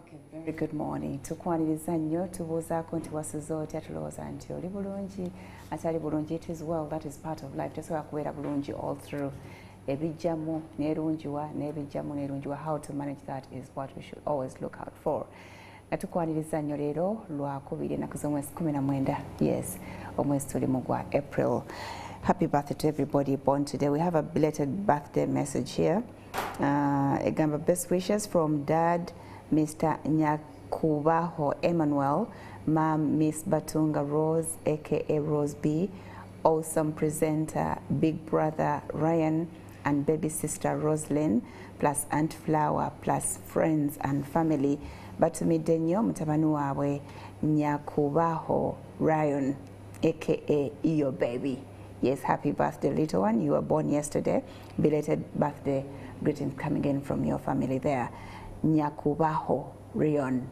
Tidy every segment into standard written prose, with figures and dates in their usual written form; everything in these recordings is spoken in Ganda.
Very good morning. Tukwaniriza nnyo tubuuzaako nti wasuze otya tulowooza nti oli bulungi atali bulungi. It is well, that is part of life. Tesobola kubeera bulungi all through. Ebijjamu n'erungiwa n'ebijjamu n'erungiwa. How to manage that is what we should always look out for. Nga tukwaniriza nnyo leero Lwakubiri ennaku z'omwezi 19. Yes, omwezi tulimu gwa April. Happy birthday to everybody born today. We have a belated birthday message here. Egamba best wishes from Dad, Mr. Nyakubaho Emmanuel, Mom Miss Batunga Rose, aka Rose B, awesome presenter Big Brother Ryan, and baby sister Roslyn, plus Aunt Flower, plus friends and family. Batumidde nnyo mutabani waabwe Nyakubaho Ryan, aka your baby. Yes, happy birthday, little one. You were born yesterday. Belated birthday greetings coming in from your family there. Nyakubaho Ryan,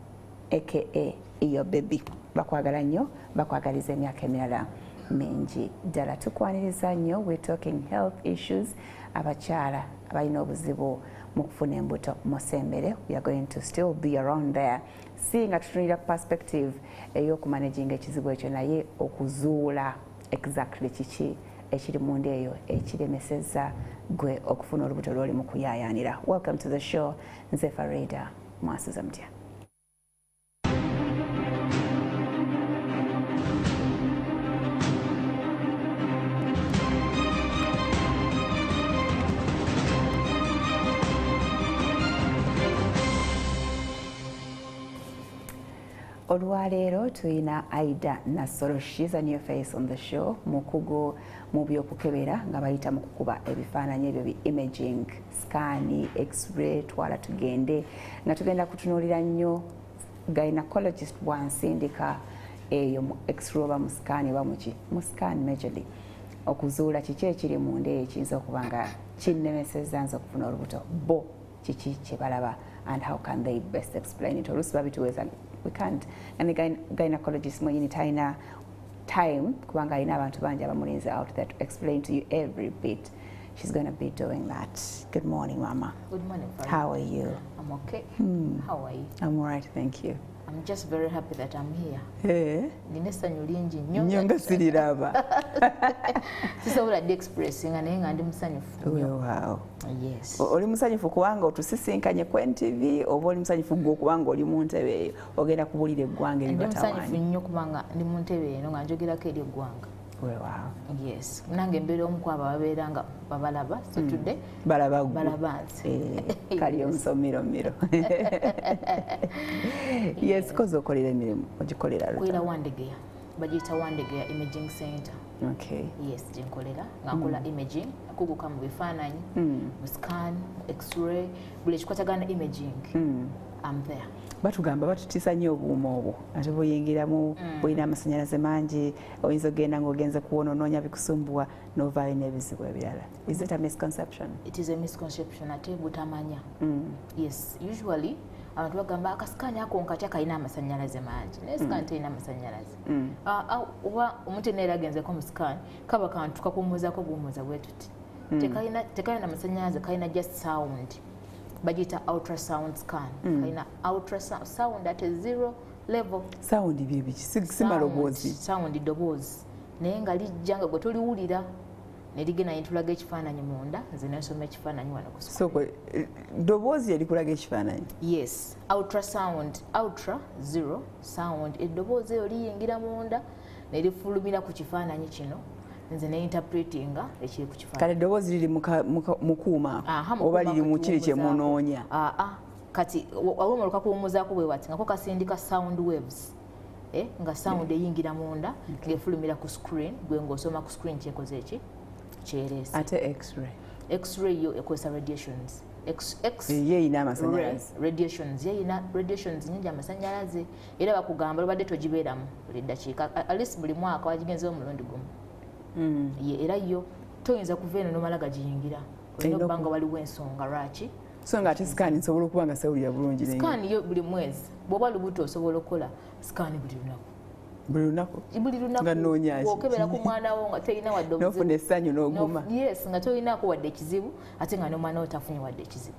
aka your baby. Bakwagala nnyo, bakwagaliza emyaka emirala mingi ddala. Tukwaniriza nnyo, we're talking health issues. Abakyala abalina obuzibu mu kufuna embuto musembere. We are going to still be around there. Seeing a tutunulira perspective ey'okumanaginga ekizibu ekyo naye okuzuula exactly kiki ekiri munda eyo ekiremesezza gwe okufuna olubuto lw'oli mu kuyaayaanira. Welcome to the show. Nze Farida MwasuzeMutya. Olwaleero tuyina Aida Nasoro. She's a new face on the show. Mukugo mu by'okukebera nga bayita mu kukuba ebifaananyi ebyo imaging, scan, x-ray, twala tugende nga tugenda kutunuulira nnyo gynecologist bwansindika eyo mu x-ray oba mu scan oba mu scan majorly okuzuula kiki ekiri munda eyo ekiyinza okuba nga kinnemesezza nze okufuna olubuto bo kiki kye balaba, and how can they best explain it. Oluusi babituweeza we can't, and the gynecologist mwenye taina time kubanga alina abantu bangi abamulinze out there to explain to you every bit. She's going to be doing that. Good morning, Mama. Good morning, Farida. How are you? I'm okay. How are you? I'm all right, thank you. I'm just very happy that I'm here. Hey. Ninessanyu lingi nnyo nga siriraba. Sisobola ddi expressinga naye nga ndi musanyufu. Wow. Yes. Oli musanyufu kubanga otusisinkanye ku NTV oba oli musanyufu gwe kubanga oli mu ntebe eyo ogenda kubulira eggwanga eribatawaanya? Ndi musanyufu nnyo kubanga ndi mu ntebe eno nga njogerako eri eggwanga. Wow. Yes. Nange mbeera omu ku abo ababeera nga babalaba. So today balaba nze. Kali omusomiromiro. Yes, kozo okolera emirimu ogikolera luta. Nkolera Wandegeya. Bagiyita Wandegeya Imaging Center. Okay. Yes, gyenkolera nga nkola imaging akuguka mu bifaananyi, mu scan, x-ray, buli ekikwatagana imaging. I'm there. Batugamba batutiisa nnyo obuuma obwo ate buyingiramu bulina amasannyalaze mangi oyinza ogenda ng'ogenze kuwononoonya bikusumbuwa n'ovaayo n'ebizibu ebirala. Is it a misconception? It is a misconception ate butamanya. Yes, usually abantu bagamba akasikaani ako nkatya kalina amasannyalaze mangi naye sikaani terina amasannyalaze. Oba omuntu yenna era agenzeko mu sikaani kaba kantu kakuwummuzaako buwummuza bwe tuti tekalina amasannyalaze, kalina just sound. Bagita ultrasound scan. Kalina ultrasound at a zero level. Sound bibi simala obwozi. Sound doboozi. Naye nga lijja nga gwe toliwulira ne ligenda yintulaga ekifaananyi munda nze nensoma ekifaananyi wano ku so doboozi erikulaga ekifaananyi? Yes. Ultrasound, ultra zero sound. Eddoboozi eyo liyingira munda ne lifulumira ku kifaananyi kino. Nze ne interpretinga ekiri ku kifaananyi. Kale eddoboozi liri mu kuuma oba liri mu kiri kye munoonya? Kati awomuluka kuwummuzaako bwe bati ngako kasindika sound waves. Nga sound eyingira munda ng'efulumira ku screen gwe ng'osoma ku screen kyekoze eki kyereese. Ate x-ray? X-ray yo ekozesa radiations. Yeyina amasannyalaze. Radiations yeyina radiations nyingi amasannyalaze era bakugamba obadde togibeeramu buli ddakiika at least buli mwaka wagigenzeho omulundi gumu. Era yo toyinza kuva eno n'omala gagiyingira olina okuba nga waliwo ensonga lwaki. So nga ate sikaani nsobola okuba nga sewulira bulungi. Sikaani yo buli mwezi bw'oba lubuto osobola okukola sikaani buli lunaku. buli lunaku okebera ku mwana wo nga tolina wadde obuzibu nofuna essanyu n'oguma yes nga tolinako wadde ekizibu ate nga n'omwana wo tafunye wadde ekizibu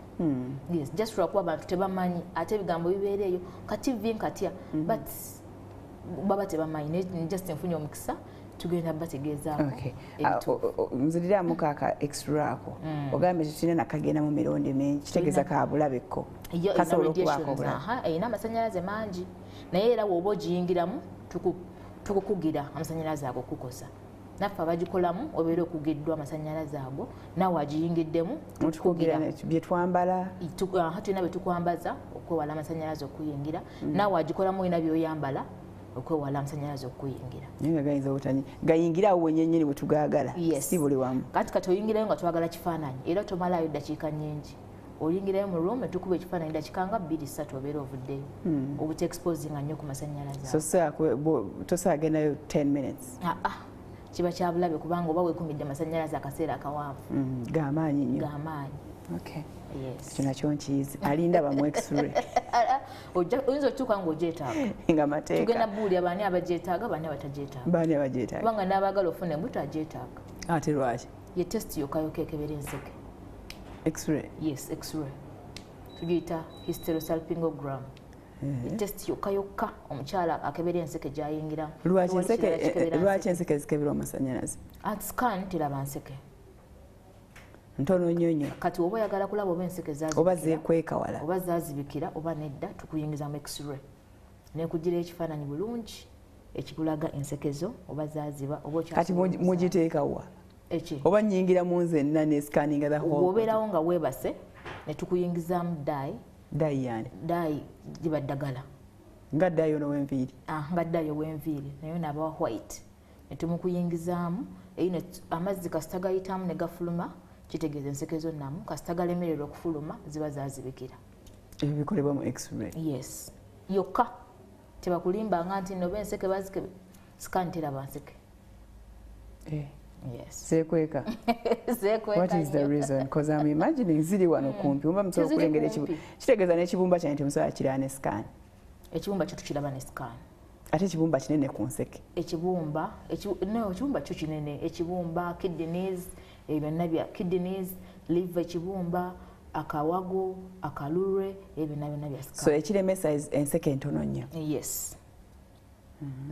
yes just lwakuba abantu tebamanyi ate ebigambo bibeera eyo kati nkatya but baba tebamanyi just nfunye omukisa tugenda bategeezaako nziriramu kaaka extra ako ogambye tekirina nakagenda mu mirundi mingi kitegeeza kabulabeko kasobola okubaako obulabe erina amasannyalaze mangi naye era bw'oba ogiyingiramu tukukugira amasannyalaze ago okukosa naffe abagikolamu obeera okugiddwa amasannyalaze ago naawe agiyingiddemu tukukugira byetwambala tulina byetukwambaza okwewala amasannyalaze okuyingira naawe agikolamu olina byoyambala okwewala amasannyalaze okuyingira naye nga gayinza obutanyi gayingirawo wenyenyini bwe tugaagala si buli wamu kati oyingirayo nga twagala kifaananyi era tomalayo ddakiika nnyingi oyingirayo mu room etukuba ekifaananyi dakiika nga 2-3 obeera ovuddeyo obuta exposinga nnyo ku masannyalaze tosaagendayo 10 minutes kiba kyabulabe kubanga oba wekumidde amasannyalaze akaseera akawanvu gamaanyi nnyo gamaanyi ekyo nakyo nkiyizi alindaba mu x-ray oyinza otuuka ng'ogyetaaga nga mateeka tugenda buulya baani abagyetaaga baani abatagyetaaga kubanga n'abaagala ofuna embuto agyetaaga ate lwaki ye test yokayoka ekebera enseke x-ray yes x-ray tugiyita hysterosalpingogram test yokayoka omukyala akebera enseke gyayingira lwaki enseke zikebera amasannyalaze scan teraba nseke ntono nnyo nnyo kati oba oyagala kulaba oba enseke oba zeekweka wala oba zaazibikira oba nedda tukuyingiza mu x-ray nekugira ekifaananyi bulungi ekikulaga ensekezo oba zaaziba oba kati mugiteekawa oba nnyingira mu nzenna ne scanninga the whole obeerawo nga weebase ne tukuyingizaamu daayi yani daayi giba ddagala nga daayi ono w'enviiri nga daayi ow'enviiri naye naabawa white ne tumukuyingizaamu eyo amazzi kasita gayitamu ne gafuluma kitegeeza ensekezo namu kasita galemererwa okufuluma ziba zaazibikira ebyo bikolebwa mu x-ray yes yokka tebakulimbanga nti noba enseke bazikebe scan teraba nseke yes zeekweka what is the reason because I'm imagining ziri wano kumpi oba musobola okulengera ekibumba kitegeeza n'ekibumba kyange temusobola kiraba ne scan ekibumba kyo tukiraba ne scan ate ekibumba kinene ku nseke ekibumba kyo kinene ekibumba kidneys byonna bya kidneys liver ekibumba akawago akalulwe byonna bya scan so ekiremesa enseke entono nnyo yes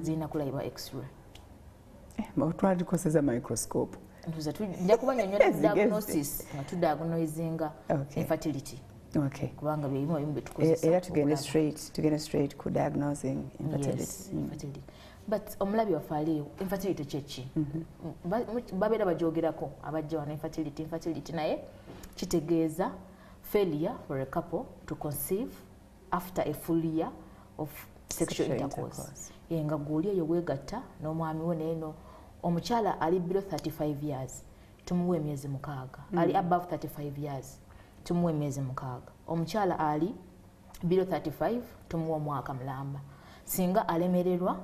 zirina kulabibwa x-ray twalikozesa microscope nja kubanyonyola diagnosis nga tudiagnosinga infertility kubanga byebimu byetukozesa era tugende straight ku diagnosing infertility but omulabi waffe aliyo infertility kyeki babeera bajogerako abajja wano infertility naye kitegeeza failure for a couple to conceive after a full year of sexual intercourse nga gwoli eyo weegatta n'omwami wo neeno omukyala ali below 35 years tumuwa emyezi 6 ali above 35 years tumuwa emyezi 6 omukyala ali below 35 tumuwa omwaka mulamba singa alemererwa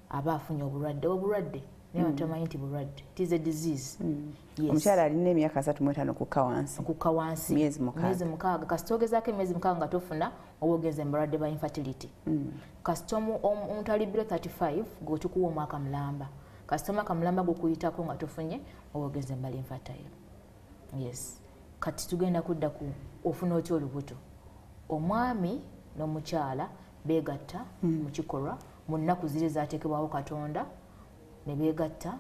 aba afunye obulwadde naye batamanyi nti bulwadde it is a disease omukyala alina emyaka 35 kukka wansi myezi 6 kasita ogezaako emyezi 6 nga tofuna oba ogenze mu balwadde ba infertility kasita omuntu ali below 35 gwe tukuwa omwaka mulamba kasita omwaka mulamba gukuyitako nga tofunye oba ogenze mu bali infertile yes kati tugenda kudda ku ofuna otya olubuto omwami n'omukyala beegatta mu kikolwa mu nnaku ziri zaateekebwawo Katonda ne beegatta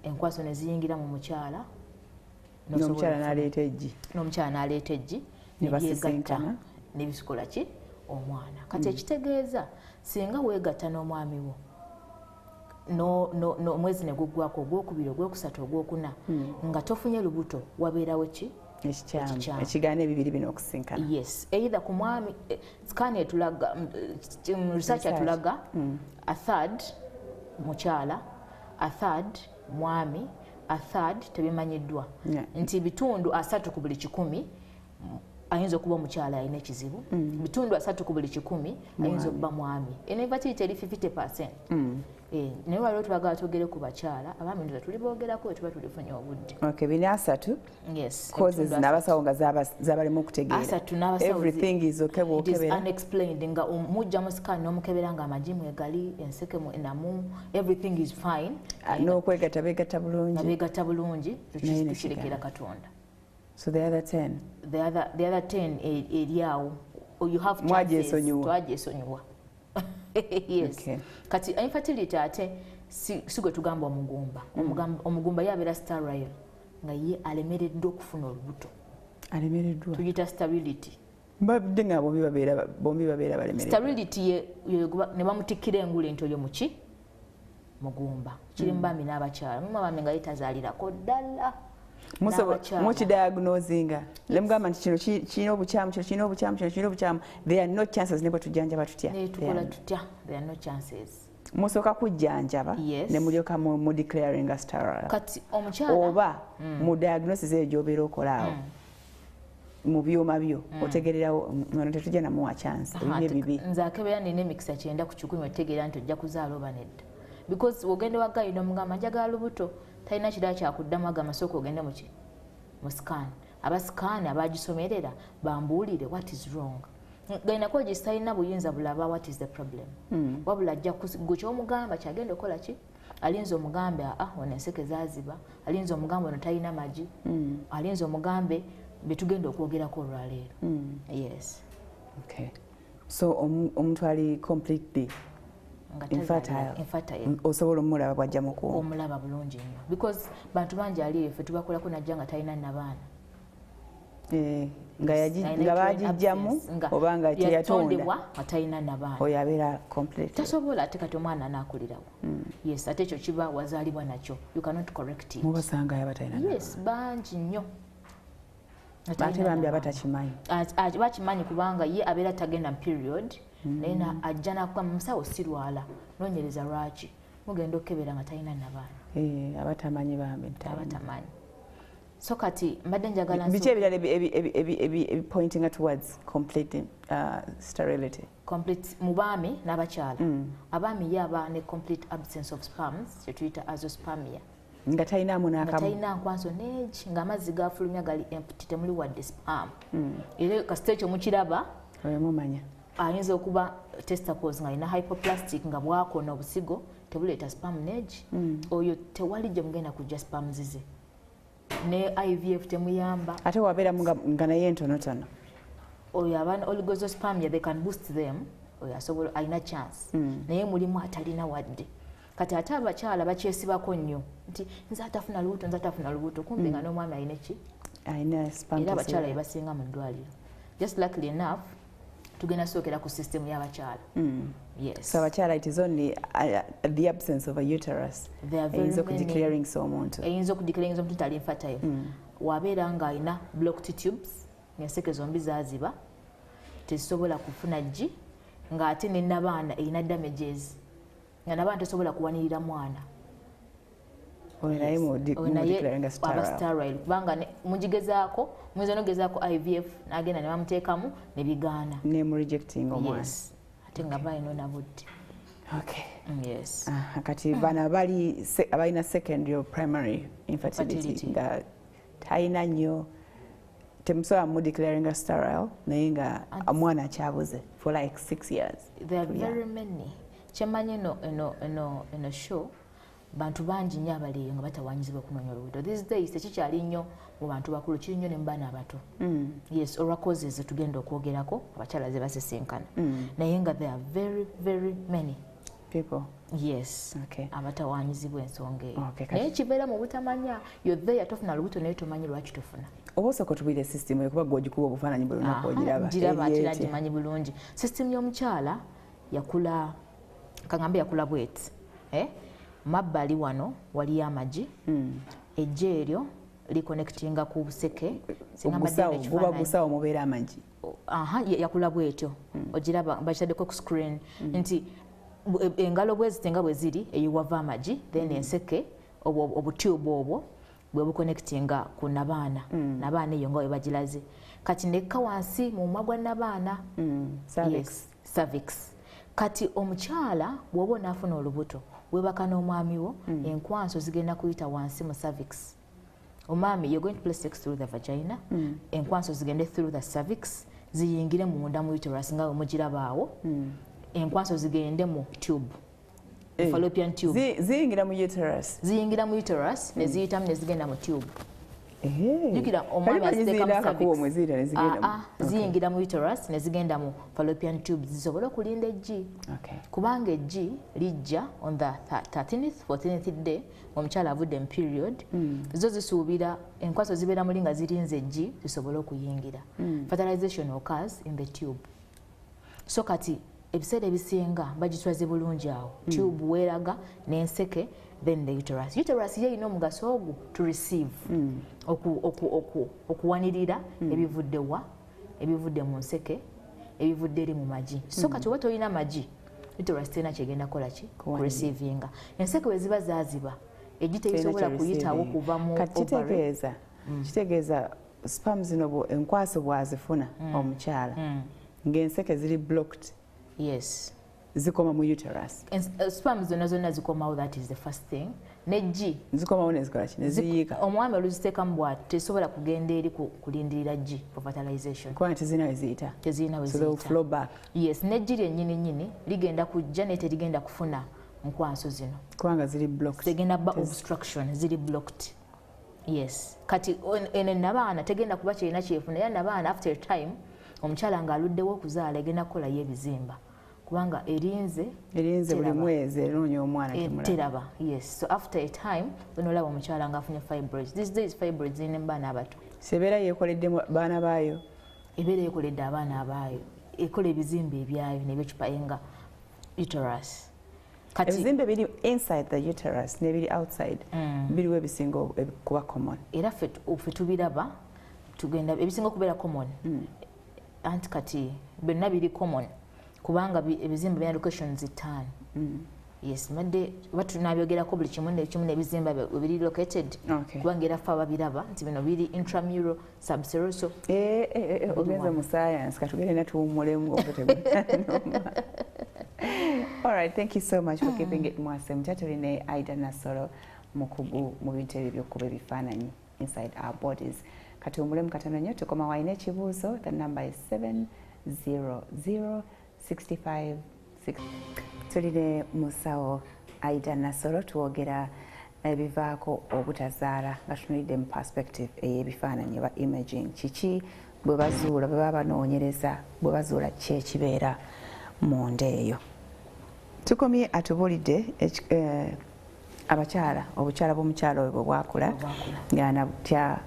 enkwaso ne ziyingira mu mukyala n'omukyala n'aleeta eggi ne byegatta ne bisikola ki omwana kati ekitegeeza singa weegatta n'omwami wo omwezi ne guggwako ogwokubiri ogwokusatu ogwokuna nga tofunye lubuto wabeerawo ki ekigaana ebibiri bino okusinkana yes either ku mwami sikaani etulaga research atulaga a third mukyala a third mwami a third tebimanyiddwa nti bitundu 3 ku buli 100 ayinza okuba omukyala alina ekizibu bitundu 3 ku buli 100 ayinza okuba mwami infertility eri 50% naye waliwo twagala twogere ku bakyala abaami ndoza tuli boogerako tuba tulifunye obudde. Okay, bina asatu. Yes. Causes n'abasawo nga zabalimu okutegeera. Asatu n'abasawo. Everything is okay bw'okebera. It is unexplained nga mujja mu sikaani n'omukebera nga amajimu egali enseke enamu everything is fine. N'okwegatta beegatta bulungi. Beegatta bulungi tukirekera Katonda. So the other 10? The other 10 eri awo. You have chances. Twagyesonyiwa. Yes. Okay. Kati infertility ate sigwe tugamba omugumba. Omugumba yabeera sterile nga ye alemereddwa okufuna olubuto. Alemereddwa. Tuyita sterility. Mbadde nga bombi babeera balemereddwa. Sterility ne bamutikkira engule nti oyo muki? Mugumba. Kiri mu baami n'abakyala. Mu baami nga yetazaalirako ddala. Mukidiagnosinga lemugamba nti kino kirina obukyamu kino kirina obukyamu kino kirina obukyamu. There are no chances ne bwe tujjanjaba tutya. Tukola tutya. There are no chances. Musooka kujjanjaba ne mulyoka mu declaring a sterile. Kati omukyala oba mu diagnosis eyo gy'obeera okolaawo mu byuma byo otegererawo ono tetujja namuwa chance ebinye bibi. Nze akebera nina emikisa 9 ku 10 otegeera nti ojja kuzaala oba nedda. Because ogende wagayi n'omugamba njagala lubuto talina kirala kyakuddamu agamba sooka ogende mu scan. Abasikaani abagisomerera bambuulire what is wrong. Gainako gitalina buyinza bulaba what is the problem. Wabula ajja gwe ky'omugamba kyagenda okola ki? Alinza omugambe ono enseke zaaziba, alinza omugambe ono talina magi, alinza omugambe betugenda okwogerako olwaleero. Yes. Okay. So omuntu ali completely infertile. Osobola omulaba bwajja mu kuwoma. Omulaba bulungi nnyo. Because bantu bangi ali efe tubakolako najja nga talina n'abaana. Nga bagijjamu oba nga teyatondebwa nga talina n'abaana. Oyo abeera completely. Tasobola ate kati omwana anaakulirawo. Yes, ate ekyo kiba wazaalibwa nakyo. You cannot correct it. Mubasangayo abatalina n'abaana. Yes, bangi nnyo. Ate bambi abatakimanyi. Bakimanyi kubanga ye abeera tagenda mu period. Naye ajja nakuba musawo sirwala noonyereza lwaki mugenda okebera nga talina n'abaana. Abatamanyi bambi abatamanyi. So kati mbadde njagala biki ebirala pointing towards complete sterility. Complete mu baami n'abakyala. Abaami ye aba ne complete absence of sperms kyetuyita azoospermia. Nga talinamu n'akamu. Talina nkwanso n'egi ng'amazzi gafulumya gali empty temuli wadde sperm. Era kasita ekyo mukiraba oyo mumanya. Ayinza okuba testicles nga ina hypoplastic nga bwakona obusigo tebuleeta sperm n'egi. Oyo tewali gye mugenda kujja sperm zize. Ne IVF temuyamba. Ate wabeeramu nga naye ntonotono. Oyo abaana oligospermia they can boost them. Oyo asobola alina chance. Naye mulimu atalina wadde. Kati ate abakyala bakyesibako nnyo nti nze atafuna lubuto kumbe nga n'omwami alina ki? Alina sperm. Era abakyala bebasinga mu ddwaliro. Just luckily enough tugenda sookera ku system y'abakyala. Yes. So abakyala it is only the absence of a uterus. Eyinza okudeclaring so omuntu. Eyinza okudeclaring so omuntu tali infertile. Wabeera nga alina blocked tubes enseke zombi zaaziba tezisobola kufuna gi nga ate n'abaana erina damages nga n'abaana tesobola kuwanirira mwana. Oyo naye mu declaring a sterile. Kubanga mugigezaako muyinza n'ogezaako IVF n'agenda ne bamuteekamu ne bigaana. Ne mu rejecting omwana. Yes. Ate nga balina nabudde. Okay. Yes. Kati bana abalina secondary or primary infertility nga talina nnyo temusobola mu declaring a sterile naye nga omwana akyabuze for like 6 years. There are very many. Kyemanyi eno show bantu bangi nnyo abaleeyo nga batawanyizibwa kunoonya olubuto. These days tekikyali nnyo mu bantu bakulu kiri nnyo ne mu baana abato. Yes, olwa causes tugenda okwogerako abakyala ze basisinkana. Naye nga there are very very many people. Yes. Okay. Abatawanyizibwa ensonga eyo. Okay, naye kibeera mu butamanya you're there tofuna lubuto naye tomanyi lwaki tofuna. Oba osooka otubwire system eyo kuba gw'ogikuba obufaananyi buli lunaku ogiraba. Giraba ate nagimanyi bulungi. System y'omukyala yakula kaŋŋambe yakula bweti. Mabbali wano waliyo amagi. Ejje eryo liconnectinga ku buseke. Buba busawo mubeera amagi. Yakula bwetyo. Ogiraba bakitaddeko ku screen nti engalo bwezitenga bwe ziri eyiwava amagi then enseke obutube obwo bwe buconnectinga ku nabaana. Nabaana eyo nga bwe bagilaze. Kati nekka wansi mu mumwa gwa nabaana. Cervix. Kati omukyala bw'oba onaafuna olubuto webaka n'omwami wo enkwanso zigenda kuyita wansi mu cervix. Omwami, you're going to place sex through the vagina, enkwanso zigende through the cervix, ziyingire munda mu uterus nga mugirabaawo, enkwanso zigende mu tube, fallopian tube. Ziyingira mu uterus? Ziyingira mu uterus, ne ziyitamu ne zigenda mu tube. Jukira omwami aziteeka mu cervix. Ziyingira mu uterus ne zigenda mu fallopian tube zisobole okulinda eggi. Kubanga eggi lijja on the 13th 14th day omukyala avudde mu period, zo zisuubira enkwaso zibeera muli nga zirinze eggi zisobole okuyingira. Fertilization occurs in the tube. So kati ebiseera ebisinga bagitwaze bulungi awo, tube weeraga n'enseke, then the uterus. Uterus ye ino omugaso ogwo to receive, okuwanirira ebivudde wa, ebivudde mu nseke, ebivudde eri mu magi. So kati oba tolina magi, uterus tena kyegenda kola ki? Kurecevinga. Enseke we ziba zaaziba, eggi teyisobola kuyitawo kuva mu ovary. Kitegeeza sperm zino enkwaso bwazifuna omukyala ng'enseke ziri blocked. Yes. Zikoma mu uterus. Sperm zonna zikomawo, that is the first thing. Neggi zikomawo nezikola ki? Neziyiika. Omwami oluziteekamu bw'ati tesobola kugenda eri kulindirira ggi for fertilization. Kubanga tezirina we ziyita. Tezirina we ziyita. So flow back. Yes, neggi lyennyini ligenda kujja naye terigenda kufuna nkwanso zino. Kubanga ziri blocked. Tegenda ba obstruction, ziri blocked. Yes. Kati ene nabaana tegenda kuba kirina kyefuna, era nabaana after a time omukyala ng'aluddewo okuzaala egenda kukola y'ebizimba. Kubanga erinze buli mwezi eroonya omwana teraba. Yes. So after a time onolaba omukyala ng'afunye fibroids. These days fibroids zirina mu baana abato. Sebeera yeekoledde baana baayo. Ebeera yeekoledde abaana abaayo. Ekola ebizimbe ebyayo n'ebyekipayenga uterus. Kati ebizimbe biri inside the uterus n'ebiri outside biriwo ebisinga kuba common. Era ffe tubiraba tugenda ebisinga okubeera common. Anti kati byonna biri common. Kubanga ebizimba bya locations 5. Yes, madde batunabyogerako buli kimu n'ebizimba biri located. Kubanga era ffe ababiraba nti bino biri intramural, subserosal. Ogenze mu science katugende natuwummulemu obutemu. All right, thank you so much for keeping it MwasuzeMutya. Tuline Aida Nasolo mukugu mu bintu ebyo by'okuba ebifaananyi inside our bodies. Katuwummulemu katono nnyo tukoma wayina ekibuuzo. The number is 700 65 6. Tuline musawo Aida Nasolo tuwogera ebivaako obutazaala nga tunulidde mu perspective ey'ebifaananyi oba imaging. Kiki bwe bazuula bwe baba banoonyereza bwe bazuula ki ekibeera munda eyo. Tukomye atubuulidde obukyala bw'omukyala oyo bwe bwakula ng'anatya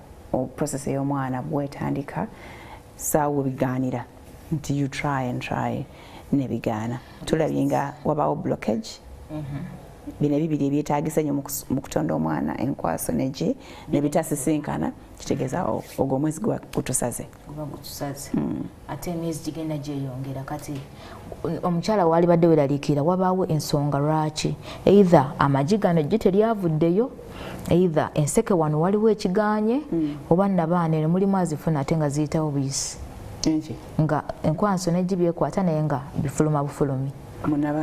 process ey'omwana bwetandika saawo bigaanira nti you try and try nebigaana. Tulabye nga wabaawo blockage. Bino ebibiri ebyetaagisa nnyo mu kutonda omwana enkwaso neggi ne bitasisinkana, kitegeeza ogwo omwezi gutusaze. Ate emyezi gigenda gyeyongera. Kati omukyala waali badde weraliikirira wabaawo ensonga lwaki. Either amagi gano eggi teryavuddeyo, either enseke wano waliwo ekiganye, oba nabaana eno mulimu azifuna ate nga ziyitawo buyisi. Nga enkwanso neggi byekwata naye nga bifuluma bufulumi.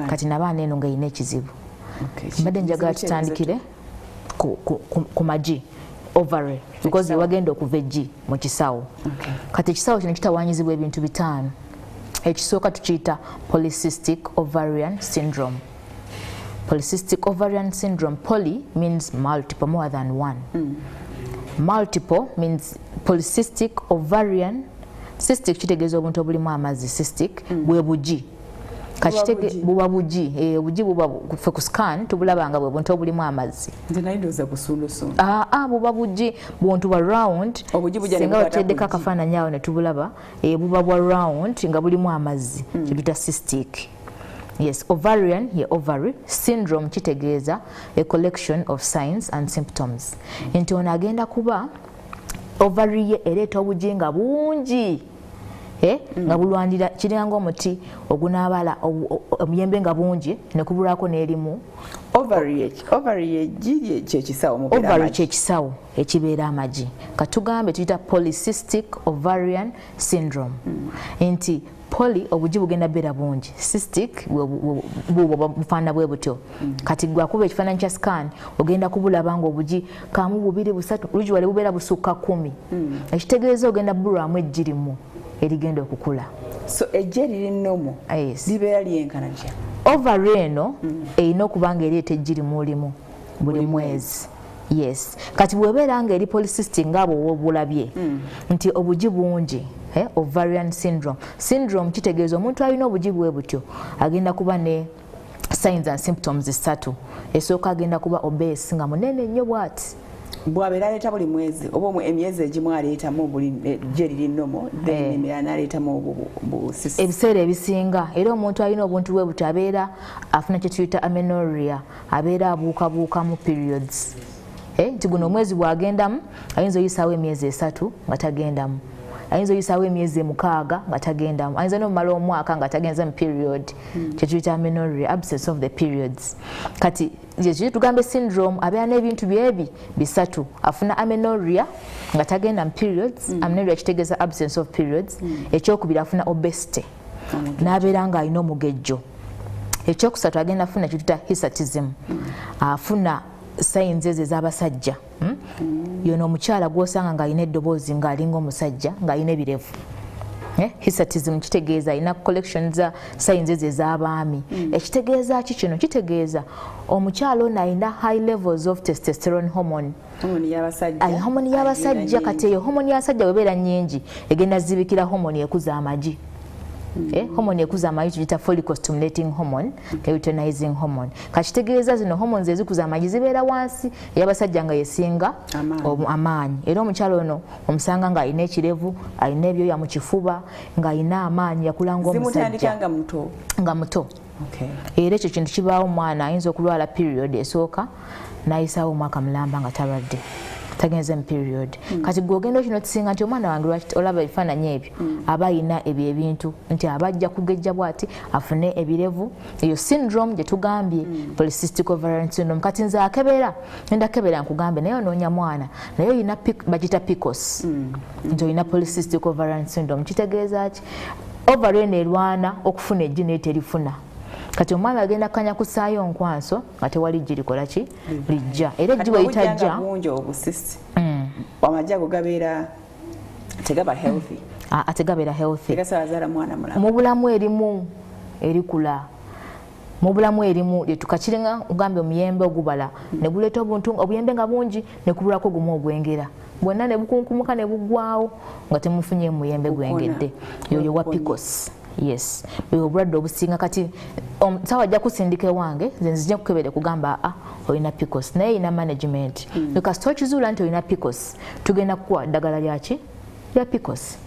Kati nabaana eno nga erina ekizibu. Mbadde njagala tutandikire ku magi, ovary, because wagenda okuva eggi mu kisawo. Kati ekisawo kino kitawaanyizibwa ebintu 5. Ekisooka tukiyita polycystic ovarian syndrome. Polycystic ovarian syndrome. Poly means multiple, more than one. Multiple means polycystic ovarian. Cystic kitegeeza obuntu obulimu amazzi. Cystic bwe bugi. Kachitege buba bugi. Obugi buba ffe ku scan tubulabanga bwe buntu obulimu amazzi. Nze naye ndowooza busundusundu. Buba bugi buntu bwa round. Singa bateddeko akafaananyi awo ne tubulaba. Buba bwa round nga bulimu amazzi. Kituta cystic. Yes, ovarian, ye ovary. Syndrome kitegeeza a collection of signs and symptoms. Nti ono agenda kuba ovary ye ereeta obugi nga bungi. Nga bulwanira kiringa omuti ogunaabala omuyembe nga bungi ne kubulwako n'erimu, ovary kyekisawo mubeera ovary kyekisawo ekibeera amagi katugambe tuyita polycystic ovarian syndrome nti poly obugi bugenda beera bungi cystic bufaanana bwe butyo kati gwakuba ekifaananyi kya scan ogenda kubulaba nga obugi kamu bubiri busatu usually bubeera busukka 10 ekitegeeza ogenda bulwamu eggi limu erigenda okukula so ejje eriri nnomo libeera lyenkana gya ovary eno erina okuba nga ereeta eggi limu buli mwezi yes kati bwebeera nga eri polycystic ngaabo wobulabye nti obugi bungi ovarian syndrome kitegeeza omuntu alina obugi bwe butyo agenda kuba ne signs and symptoms 3 esooka agenda kuba obese nga munene nnyo bwati bwabeera aleeta buli mwezi oba emyezi egimu aleetamu buli gye liri nnomo then emirala n'aleetamu ebiseera ebisinga era omuntu alina obuntu bwe butyo abeera afuna kye tuyita amenorrhea abeera abuukabuukamu periods nti guno omwezi bwagendamu ayinza oyisaawo emyezi 3 nga tagendamu ayinza oyisaawo emyezi 6 nga tagendamu ayinza n'omumala omwaka nga tagenza mu period kyetuyita amenorrhea absence of the periods kati kyekiri tugambe syndrome abeera n'ebintu byebi bisatu afuna amenorrhea nga tagenda mu periods amenorrhea kitegeeza absence of periods ekyokubiri afuna obesity n'abeera nga alina omugejjo ekyokusatu agenda afuna kyetuyita hirsutism afuna signs ez'abasajja yono omukyala gwosanga nga alina eddoboozi ng'alinga omusajja ng'alina ebirevu hirsutism kitegeeza alina collection za signs ez'abaami ekitegeeza ki kino kitegeeza omukyala ono alina high levels of testosterone hormone hormone y'abasajja kati eyo hormone y'abasajja bwebeera nnyingi egenda zibikira hormone ekuza amagi hormone ekuza amagi tuyita follicle stimulating hormone luteinizing hormone kakitegeeza zino hormones ezikuza amagi zibeera wansi ey'abasajja nga yesinga amaanyi era omukyalo ono omusanga nga alina ekirevu alina ebyoya mu kifuba nga alina amaanyi yakula ng'omusajja nga muto era ekyo kintu kibaawo omwana ayinza okulwala period esooka n'ayisaawo omwaka mulamba nga talwadde tagenze mu period kati gwogenda kino kisinga nti omwana wange lwaki olaba ebifaananyi ebyo aba alina ebyo ebintu nti abajja kugejja bwati afune ebirevu eyo syndrome gye tugambye polycystic ovarian syndrome kati nze akebera ndakebera nkugambe naye onoonya mwana naye olina bagita PCOS nti olina polycystic ovarian syndrome kitegeeza ki ovary eno erwana okufuna eggi naye terifuna kati omwana agenda kanya kusaayo nkwanso nga tewali girikola ki lijja era eggi bweyitajja amagi ago gabeera tegaba healthy tegabeera healthy tegasabazaala mwana mulamu mu bulamu erimu erikula mu bulamu erimu lyetukakiringa ugambe omuyembe ogubala ne guleeta obuyembe nga bungi ne kubulako gumu ogwengera bwonna ne bukunkumuka ne buggwawo nga temufunye muyembe gwengedde yoyo wa PCOS yes obulwadde obusinga kati sawa ajja kusindika ewange nze nzija kukebere kugamba olina PCOS naye ina management kasita okizuula nti olina PCOS tugenda kukuwa ddagala lyaki lya PCOS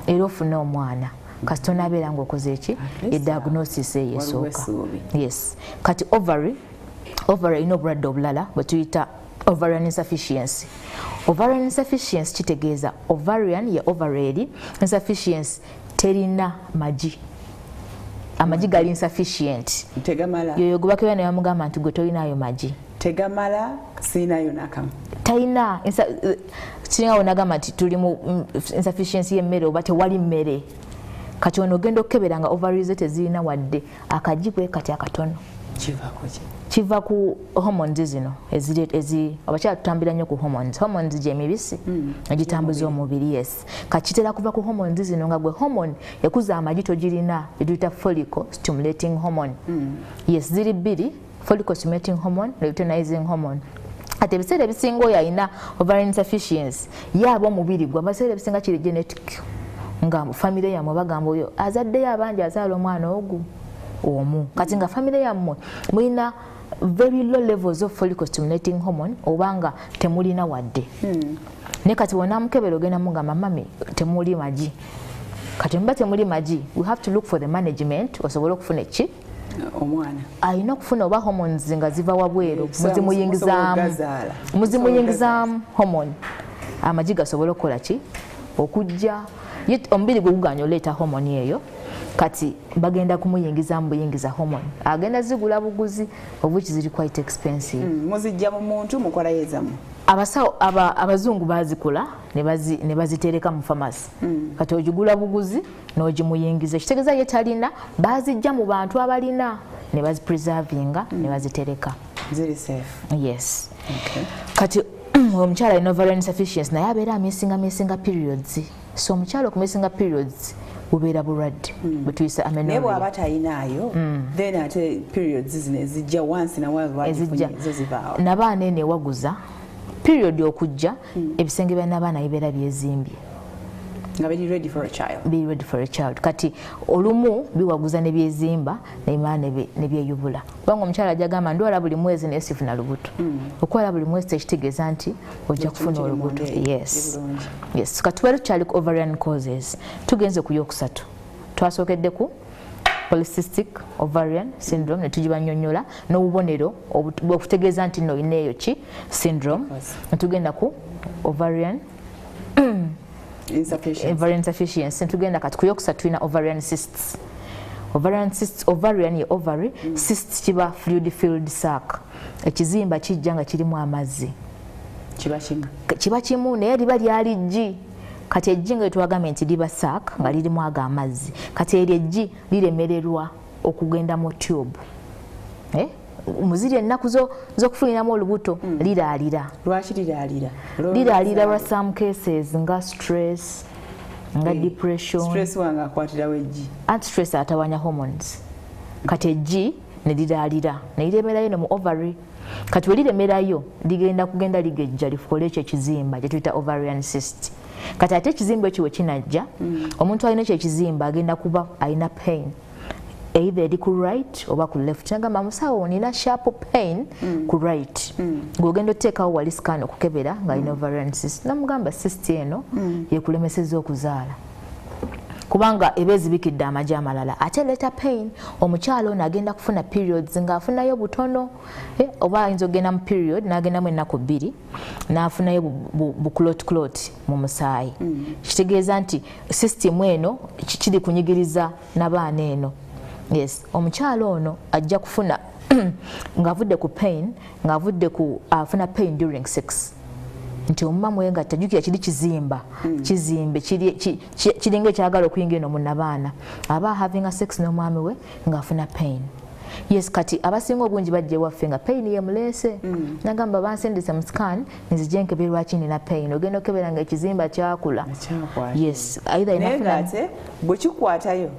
era ofune omwana kasita onaabeera ng'okoze eki ediagnosis eyo esooka yes kati ovary erina obulwadde obulala bwe tuyita ovarian insufficiency kitegeeza ovarian ye ovary insufficiency terina magi amagi gali insufficient yoyo gubakebera ne bamugamba nti gwe tolinayo magi tegamala sinayo nakamu talina kiringa wonagamba nti tuli mu insufficiency y'emmere oba tewali mmere kati ono ogenda okukebera nga ovaries tezirina wadde akagi bwe kati akatono kiva ku hormones zino abakyala tutambira nnyo ku hormones gyemibisi egitambuza omubiri yes kakitera kuva ku hormones zino nga gwe hormone ekuza amagi togirina eduyita follicle stimulating hormone yes ziri bbiri follicle stimulating hormone luteinizing hormone ate ebiseera ebisinga oyo alina ovarian insufficiency yaaba omubiri gwe amaseera ebisinga kiri genetic nga famire yammwe bagamba oyo azaddeyo abangi azaala omwana ogu omu kati nga famire yammwe mulina very low levels of follicle stimulating hormone obanga temulina wadde ne kati wona mukebera ogenda mugamba mami temuli magi kati mba temuli magi we have to look for the management osobola okufuna eki omwana alina okufuna oba hormones nga ziva wabweru muzimuyingizaamu hormone amagi gasobola okukola ki okujja omubiri gwe guganya oleeta hormone eyo kati bagenda kumuyingiza mu buyingiza hormone agenda zigula buguzi of which is quite expensive. Muzijja mu muntu mukola yezamu. Abasawo abazungu bazikola ne bazitereka mu pharmacy. Kati ogigula buguzi n'ogimuyingiza kitegeeza ye talina bazijja mu bantu abalina ne bazipreservinga ne bazitereka. Ziri safe. Yes. Okay. Kati omukyala alina ovarian insufficiency naye abeera ameesinga periods. So omukyala okumeesinga periods bubeera bulwadde butuyisa amenorrhea. Naye bw'aba talinayo then ate periods zino ezijja once in a while zo zivaawo. N'abaana eno ewaguza period okujja ebisenge bya n'abaana bibeera byezimbye. Nga be ready for a child. Be ready for a child. Kati olumu biwaguza ne byezimba n'emaana ne byeyubula. Kubanga omukyala ajagamba ndwala buli mwezi naye sifuna lubuto. Okwala buli mwezi tekitegeeza nti ojja kufuna olubuto. Yes. Yes. Kati tubeera tukyali ku ovarian causes. Tugenze ku yokusatu. Twasookedde ku polycystic ovarian syndrome ne tugibannyonnyola n'obubonero okutegeeza nti nno olina eyo ki syndrome. Tugenda ku ovarian insufficiency. Tugenda kati ku yokusatu tulina ovarian cysts. Ovarian cysts, ovarian ye ovary, cysts kiba fluid filled sac. Ekizimba kijja nga kirimu amazzi. Kiba kimu naye liba lyali kati ejji nga tuwagambye nti liba sac nga lirimu aga amazzi. Kati eryo ejji liremererwa okugenda mu tube. Muziri ennaku z'okufuniramu olubuto liraalira. Lwaki liraalira? Liraalira lwa some cases nga stress, nga depression. Stress wanga akwatirawo ejji. Anti stress atawanya hormones. Kati ejji ne liraalira ne liremerayo no mu ovary. Kati weliremerayo ligenda kugenda ligejja lifukole ekyo ekizimba kye tuyita ovarian cyst. Kati ate ekizimba ekyo we kinajja omuntu alina ekyo ekizimba agenda kuba alina pain. Either eri ku right oba ku left. Nagamba musawo nina sharp pain ku right. Ng'ogenda oteekawo wali scan okukebera nga alina ovarian cyst. Namugamba cyst eno yekulemesezza okuzaala. Kubanga eba ezibikidde amagi amalala. Ate leeta pain omukyala ono agenda kufuna periods ng'afunayo butono. Oba ayinza okugenda mu period n'agendamu ennaku 2 n'afunayo buclot mu musaayi. Kitegeeza nti system eno kiri kunyigiriza n'abaana eno. Yes, omukyala ono ajja kufuna ng'avudde ku pain, ng'avudde ku afuna pain during sex. Nti omumama we nga tajjukira kiri kizimba, kizimbe kiringa ekyagala okuyingira eno mu nabaana. Aba having a sex n'omwami we ng'afuna pain. Yes, kati abasinga obungi bajja ewaffe nga pain yemuleese. Nagamba bansendese mu scan nzije nkeberwa ki nina pain. Ogenda okebera nga ekizimba kyakula. Yes, either inafuna ate bwe kikwatayo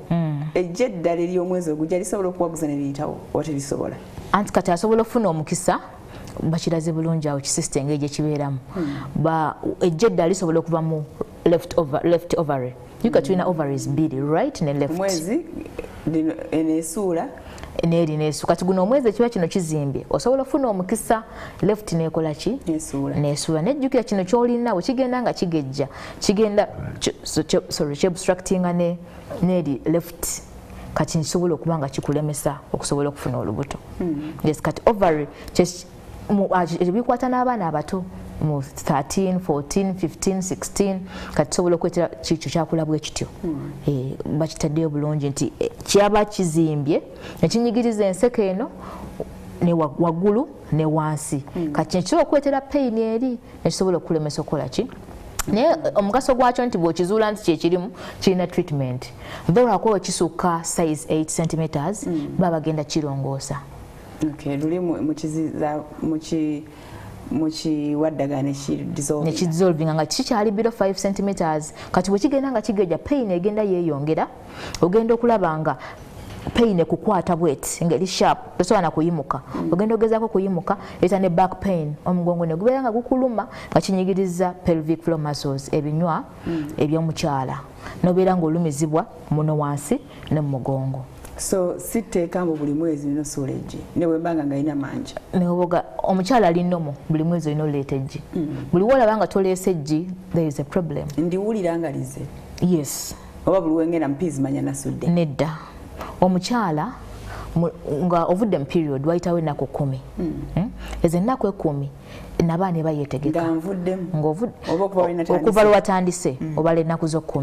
ejje eddala ery'omwezi ogujja lisobola okuwaguza ne liyitawo oba lisobola. Anti kati asobola okufuna omukisa bakiraze bulungi awo kisystem ng'egye kibeeramu. Ejje eddala lisobola okuva mu left ovary. Yuka tulina ovaries 2, right ne left. Omwezi eneesuula neeri neesu. Kati guno omwezi kiba kino kizimbye osobola ofuna omukisa left neekola ki neesuula. Nejjukira kino ky'olina bwe kigenda nga kigejja kigenda kyobstructinga neeri left. Kati nsobola okuba nga kikulemesa okusobola okufuna olubuto. Yes, kati ovary ebikwata n'abaana abato mu 13, 14, 15, 16 kati sobola okwetera kikyo kyakula bwe kityo. Bakitaddeyo bulungi nti kyaba kizimbye nekinyigiriza enseko eno ne waggulu ne wansi. Kati kisobola okwetera pain eri nekisobola okulemesa okukola ki. Naye omugaso gwakyo nti bw'okizuula nti kyekirimu kirina treatment. Though lwakuba ekisukka size 8 centimeters baba bagenda kirongoosa. Okay, luli mukiwaddagane nekidissolving nga kikyali below 5 centimeters. Kati bwe kigenda nga kigeja pain egenda yeeyongera. Ogenda okulaba nga pain ekukwata bwet ngeri sharp tosobola na kuyimuka. Ogenda ogezaako kuyimuka eta ne back pain omugongo ne gubeera nga gukuluma nga kinyigiriza pelvic floor muscles ebinywa eby'omukyala n'obeera ng'olumizibwa muno wansi ne mu mugongo. So siteeka mbu buli mwezi nino suula ejji ne bwe mbanga nga ina manja. Neoboga omukyala ali nnomo buli mwezi olina oleeta ejji. Buli woolaba nga toleese ejji there is a problem. Ndiwulira nga lize. Yes. Oba buli wengenda mpizi manya nasudde. Nedda. Omukyala nga ovudde mu period wayitawo ennaku 10. Ezo ennaku 10 n'abaana bayeetegeka. Nga nvuddemu. Okuva lwe watandise obala ennaku zo 10.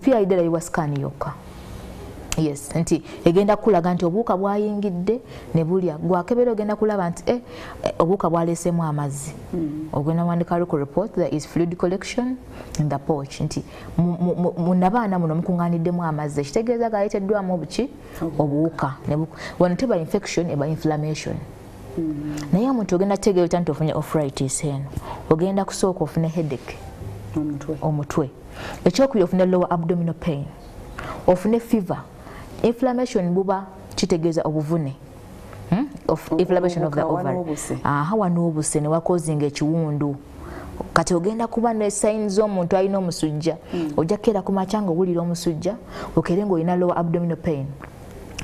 PID layiwa scan yokka. Yes, nti egenda kulaga nti obuuka bwayingidde ne bulya gwakebera ogenda kulaba nti obuuka bwaleesemu amazzi. Ogenda wandika report there is fluid collection in the pouch nti munabaana muno mukungaaniddemu amazzi ekitegeeza galeeteddwamu obuki obuuka wano teba infection eba inflammation. Naye omuntu ogenda kutegeera nti ofunye arthritis eno ogenda kusooka ofune headache omutwe ekyokubiri ofune lower abdominal pain ofune fever. Inflammation buba kitegeeza obuvune inflammation of the ovary wano obuse ne wakozinga ekiwundu kati ogenda kuba ne signs z'omuntu alina omusujja ojja kera ku macanga owulira omusujja okere ng'olina lower abdominal pain.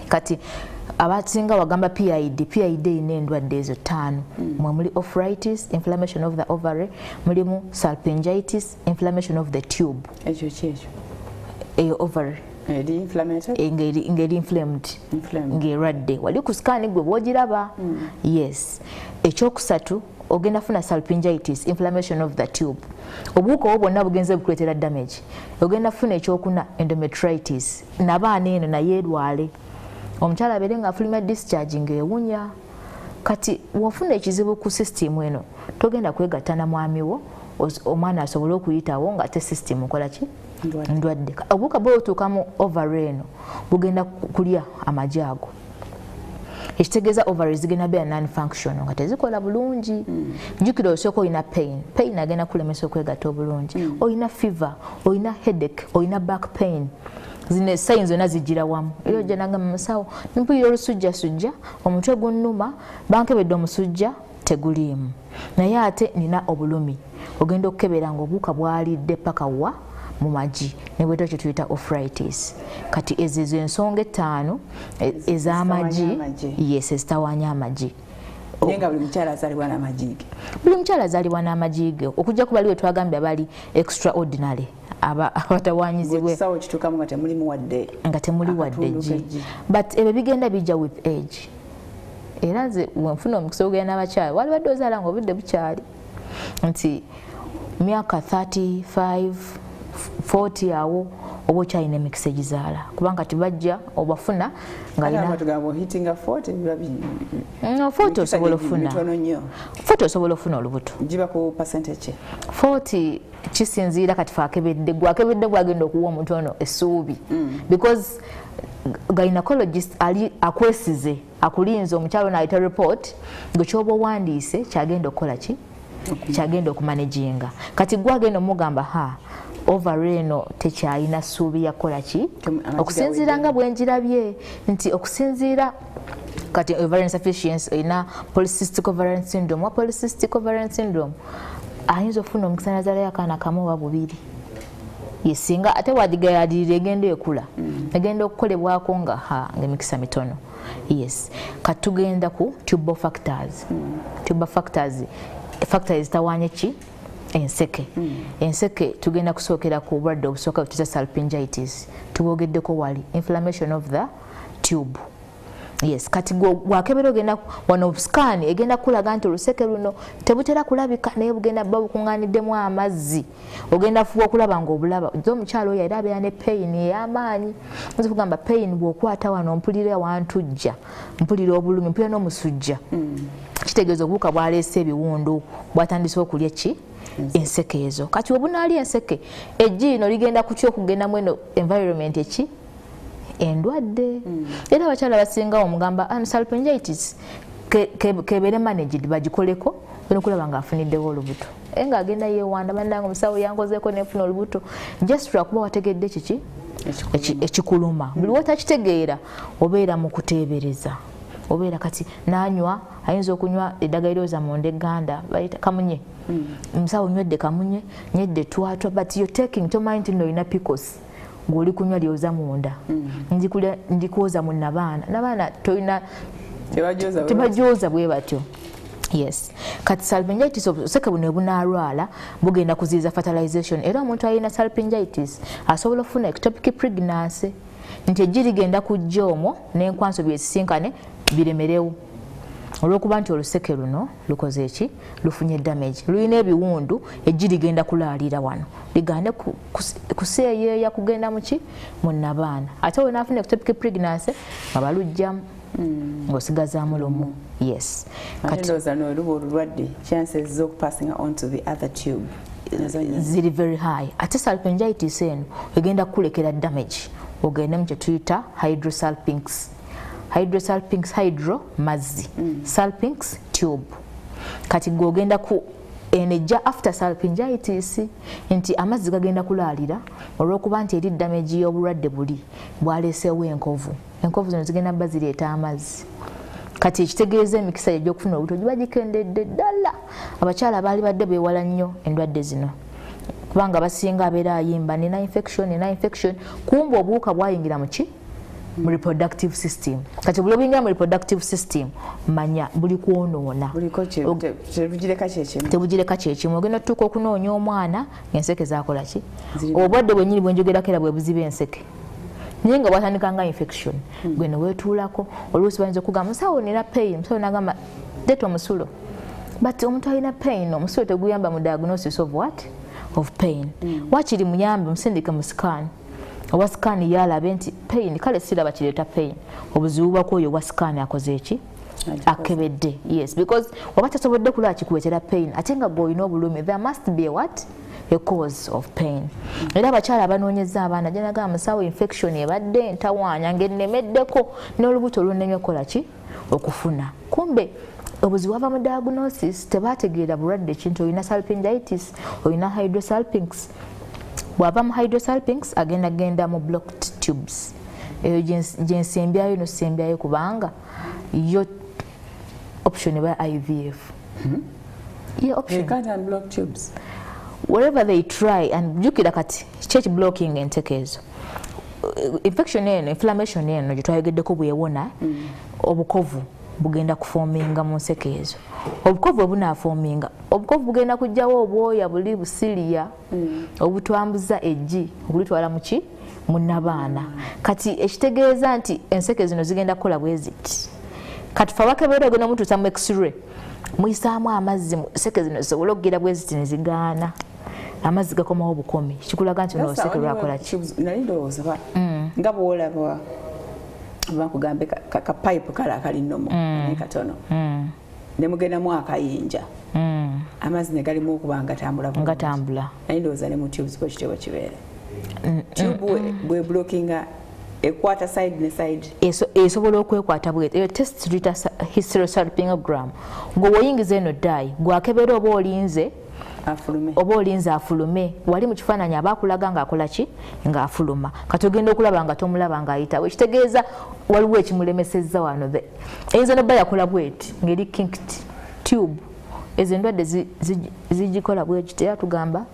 Kati abasinga wagamba PID ina endwadde ezo 5 muli arthritis, inflammation of the ovary, mulimu salpingitis, inflammation of the tube eyo ovary ngeri inflamed ngeradde wali ku scan gwe bwogiraba. Yes, ekyokusatu ogenda funa salpingitis, inflammation of the tube. Obuuka obwo bwonna bugenze bukuleetera damage. Ogenda funa ekyokuna endometritis nabaana eno naye erwale omukyala abeere nga afuluma discharge ng'ewunya. Kati wafuna ekizibu ku system eno togenda kwegatta na mwami wo omwana asobole okuyitawo nga te system nkola ki ndwadde. Obuuka bwotuuka mu ovary eno bugenda kulya amagi ago ekitegeeza ovaries zigenda beera non-functional nga tezikola bulungi. Jjukira osooka olina pain agenda kulemesa okwegatta obulungi, olina fever, olina headache, olina back pain. Zine signs zonna zijjira wamu. Era ojja nagamba musawo mpulira olusujjasujja omutwe gunnuma bankebedde omusujja teguliimu naye ate nina obulumi. Ogenda okukebera ng'obuuka bwalidde paka wa mu magi ne bwetyo kye tuyita arthritis. Kati ezo ensonga 5 ez'amagi ezitawaanya amagi. Nenga buli mukyala azaalibwa n'amagi ge. Buli mukyala azaalibwa n'amagi ge okujja ku baliwe twagambye abali extraordinary abatawaanyizibwe kisawo kituukamu nga temuli wadde gi. But ebyo bigenda bijja with age. Era nze wenfuna omukisa ogenda n'abakyala wali wadde ozaala ng'obudde bukyali nti myaka 35 40 awo oba okyalina emikisa egizaala kubanga tibajja obafuna nga40 osobola ofuna olubuto 40 kisinziira kati faakebedde gwakebedde gwagenda okuwa omuntu ono essuubi because gynecologist ali akwesize akulinza omukyalo n'ayita report ng'ekyoba owandiise kyagenda okukola ki kyagenda okumanejinga. Kati gwagenda omugamba ovary eno tekyalina ssuubi yakola ki okusinziira nga bwenjirabye nti okusinziira kati ovarian insufficiency olina polycystic ovarian syndrome wa polycystic ovarian syndrome ayinza okufuna omukisa nazaalayo akaana kamu oba bubiri yesinga ate wadigayaddirira egenda ekula egenda okukolebwako ng'emikisa mitono. Yes, kati tugenda ku tubal factors. Factors zitawaanya ki enseke. Enseke tugenda kusookera ku bulwadde obusooka butuyita salpingitis tubwogeddeko wali inflammation of the tube. Yes, kati gwakebera ogenda wano scan egenda kulaga nti oluseke luno tebutera kulabika naye bugenda babukungaaniddemu amazzi ogenda fuba okulaba ng'obulaba omukyalo oyo era abeera ne pain ey'amaanyi. Nze kugamba pain bw'okwata wano mpulira wantujja mpulira obulumi mpulira n'omusujja kitegeeza obuuka bwaleese ebiwundu bwatandise okulya ki enseke ezo. Kati webunaali enseke eggi lino ligenda kutya okugendamu eno environment eki endwadde. Era abakyala basinga omugamba salpingitis kebeere managed bagikoleko okulaba ng'afuniddewo olubuto nga agenda yeewanda bannanga omusawo yankozeeko nenfuna olubuto just lwakuba wategedde kiki ekikuluma. Buli wotakitegeera obeera mu kuteebereza obeera kati nanywa ayinza okunywa eddagala eryoza munda egganda bayita kamunye omusawo nywedde kamunye nyedde twatwa but you're taking tomanyi nti nolina picos ng'oli kunywa lyoza munda ndikwoza mu nabaana tolina tebajooza bwe batyo. Yes, kati salpingitis obuseke buno bunaalwala bugenda kuziiza fertilization era omuntu alina salpingitis asobola okufuna ectopic pregnancy nti eggi ligenda kujja omwo n'enkwanso byesisinkane biremerewo. olwokuba nti oluseke luno lukoze eki lufunye damage lulina ebiwundu ejji ligenda kulaalira wano ligande kuseeyeeya kugenda muki mu nnabaana ate wenaafuna ectopic pregnancy nga balugjamu ng'osigazaamu lumu. Yes. Kati n'oluba olulwadde chances z'okupassinga onto the other tube ziri very high. Ate salpingitis eno egenda kukulekera damage ogendemu kye tuyita hydrosalpinx. Hydrosalpinx, hydro mazzi, salpinx tube. Kati gogenda ku enejja after salpingitis nti amazzi gagenda kulaalira olw'okuba nti eri damage y'obulwadde buli bwaleeseewo enkovu. Enkovu zino zigenda bba zireeta amazzi. Kati ekitegeeza emikisa egy'okufuna obuto giba gikendedde ddala. Abakyala baali badde beewala nnyo endwadde zino kubanga basinga abeera ayimba nina infection kumbe obuwuka bwayingira mu ki mu reproductive system. Kati buli obuyingira mu reproductive system manya buli kwonoona tebugireka kyekimu ogenda otutuuka okunoonya omwana ng'enseke zaakola ki obwadde bwennyini bwenjogerako era bwe buziba enseke naye nga bwatandika nga infection gwe ne weetuulako oluusi bayinza okugamba musawo nina pain musawo n'agamba leeta omusulo but omuntu alina pain omusulo teguyamba mu diagnosis of what of pain wakiri muyambe musindike mu scan owa scan yalabe nti pain kale siraba kireeta pain obuzibu bwako oyo owa scan akoze eki akebedde. Yes, because waba tasobodde kulaba kikuleetera pain ate nga gwe olina obulumi there must be a what a cause of pain. Era abakyala abanoonyeza abaana gyanaga musawo infection ebadde entawaanya ng'ennemeddeko n'olubuto lunneme okukola ki okufuna kumbe obuzibu bwava mu diagnosis tebaategeera bulwadde kintu olina salpingitis olina hydrosalpinx. Bw'ava mu hydrosalpinx agenda mu blocked tubes eyo gyensembyayo nosembyayo kubanga yo option eba IVF. Yeah, option. They can't unblock tubes. Wherever they try and jukira kati church blocking entekezo infection eno inflammation eno gyetwayogeddeko bwewona obukovu bugenda kufominga mu nsekezo obukovu obunaafominga obukovu bugenda kujjawo obwoya buli busiriya obutwambuza ejji obulitwala muki munnabaana kati ekitegeeza nti enseke zino zigenda kukola bweziti kati fe abakebeera ogenda mutuusa mu x-ray muyisaamu amazzi mu nseke zino zisobole okugera bweziti ne zigaana amazzi gakomawo obukomi kikulaga nti noseke lwakola ki nali ndowooza nga bwolaba bakugambe ka pipe kala akali nnomo naye katono ne mugendamu akayinja amazzi ne galimu okuba nga tambula naye ndowooza ne mu tubes bwe kitebwa kibeere tube bwe blockinga ekwata side ne side esobola okwekwata bwete eyo test tuyita hysterosalpingogram gwe woyingiza eno ddayi gwakebera oba olinze afulume wali mu kifaananyi abakulaga ng'akola ki ng'afuluma kati ogenda okulaba nga tomulaba ng'ayitawo ekitegeeza waliwo ekimulemesezza wano eyinza nobba yakola bweti ng'eri kinked tube ezo endwadde zigikola bwekiti era tugamba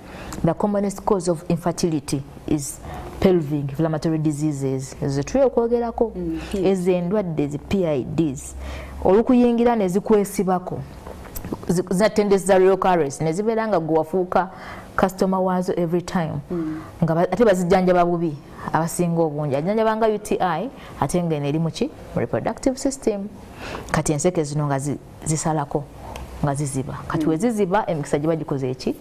the commonest cause of infertility is pelvic inflammatory diseases ezo tuyo okwogerako ezo endwadde ezi PIDs olukuyingira ne zikwesibako zinatendesi za recurrence ne zibeera nga gwe wafuuka customer waazo every time nga ate bazijjanjaba bubi abasinga obungi ajjanjaba nga UTI ate ng'eno eri mu ki mu reproductive system kati enseke zino nga zisalako nga ziziba kati we ziziba emikisa giba gikoze eki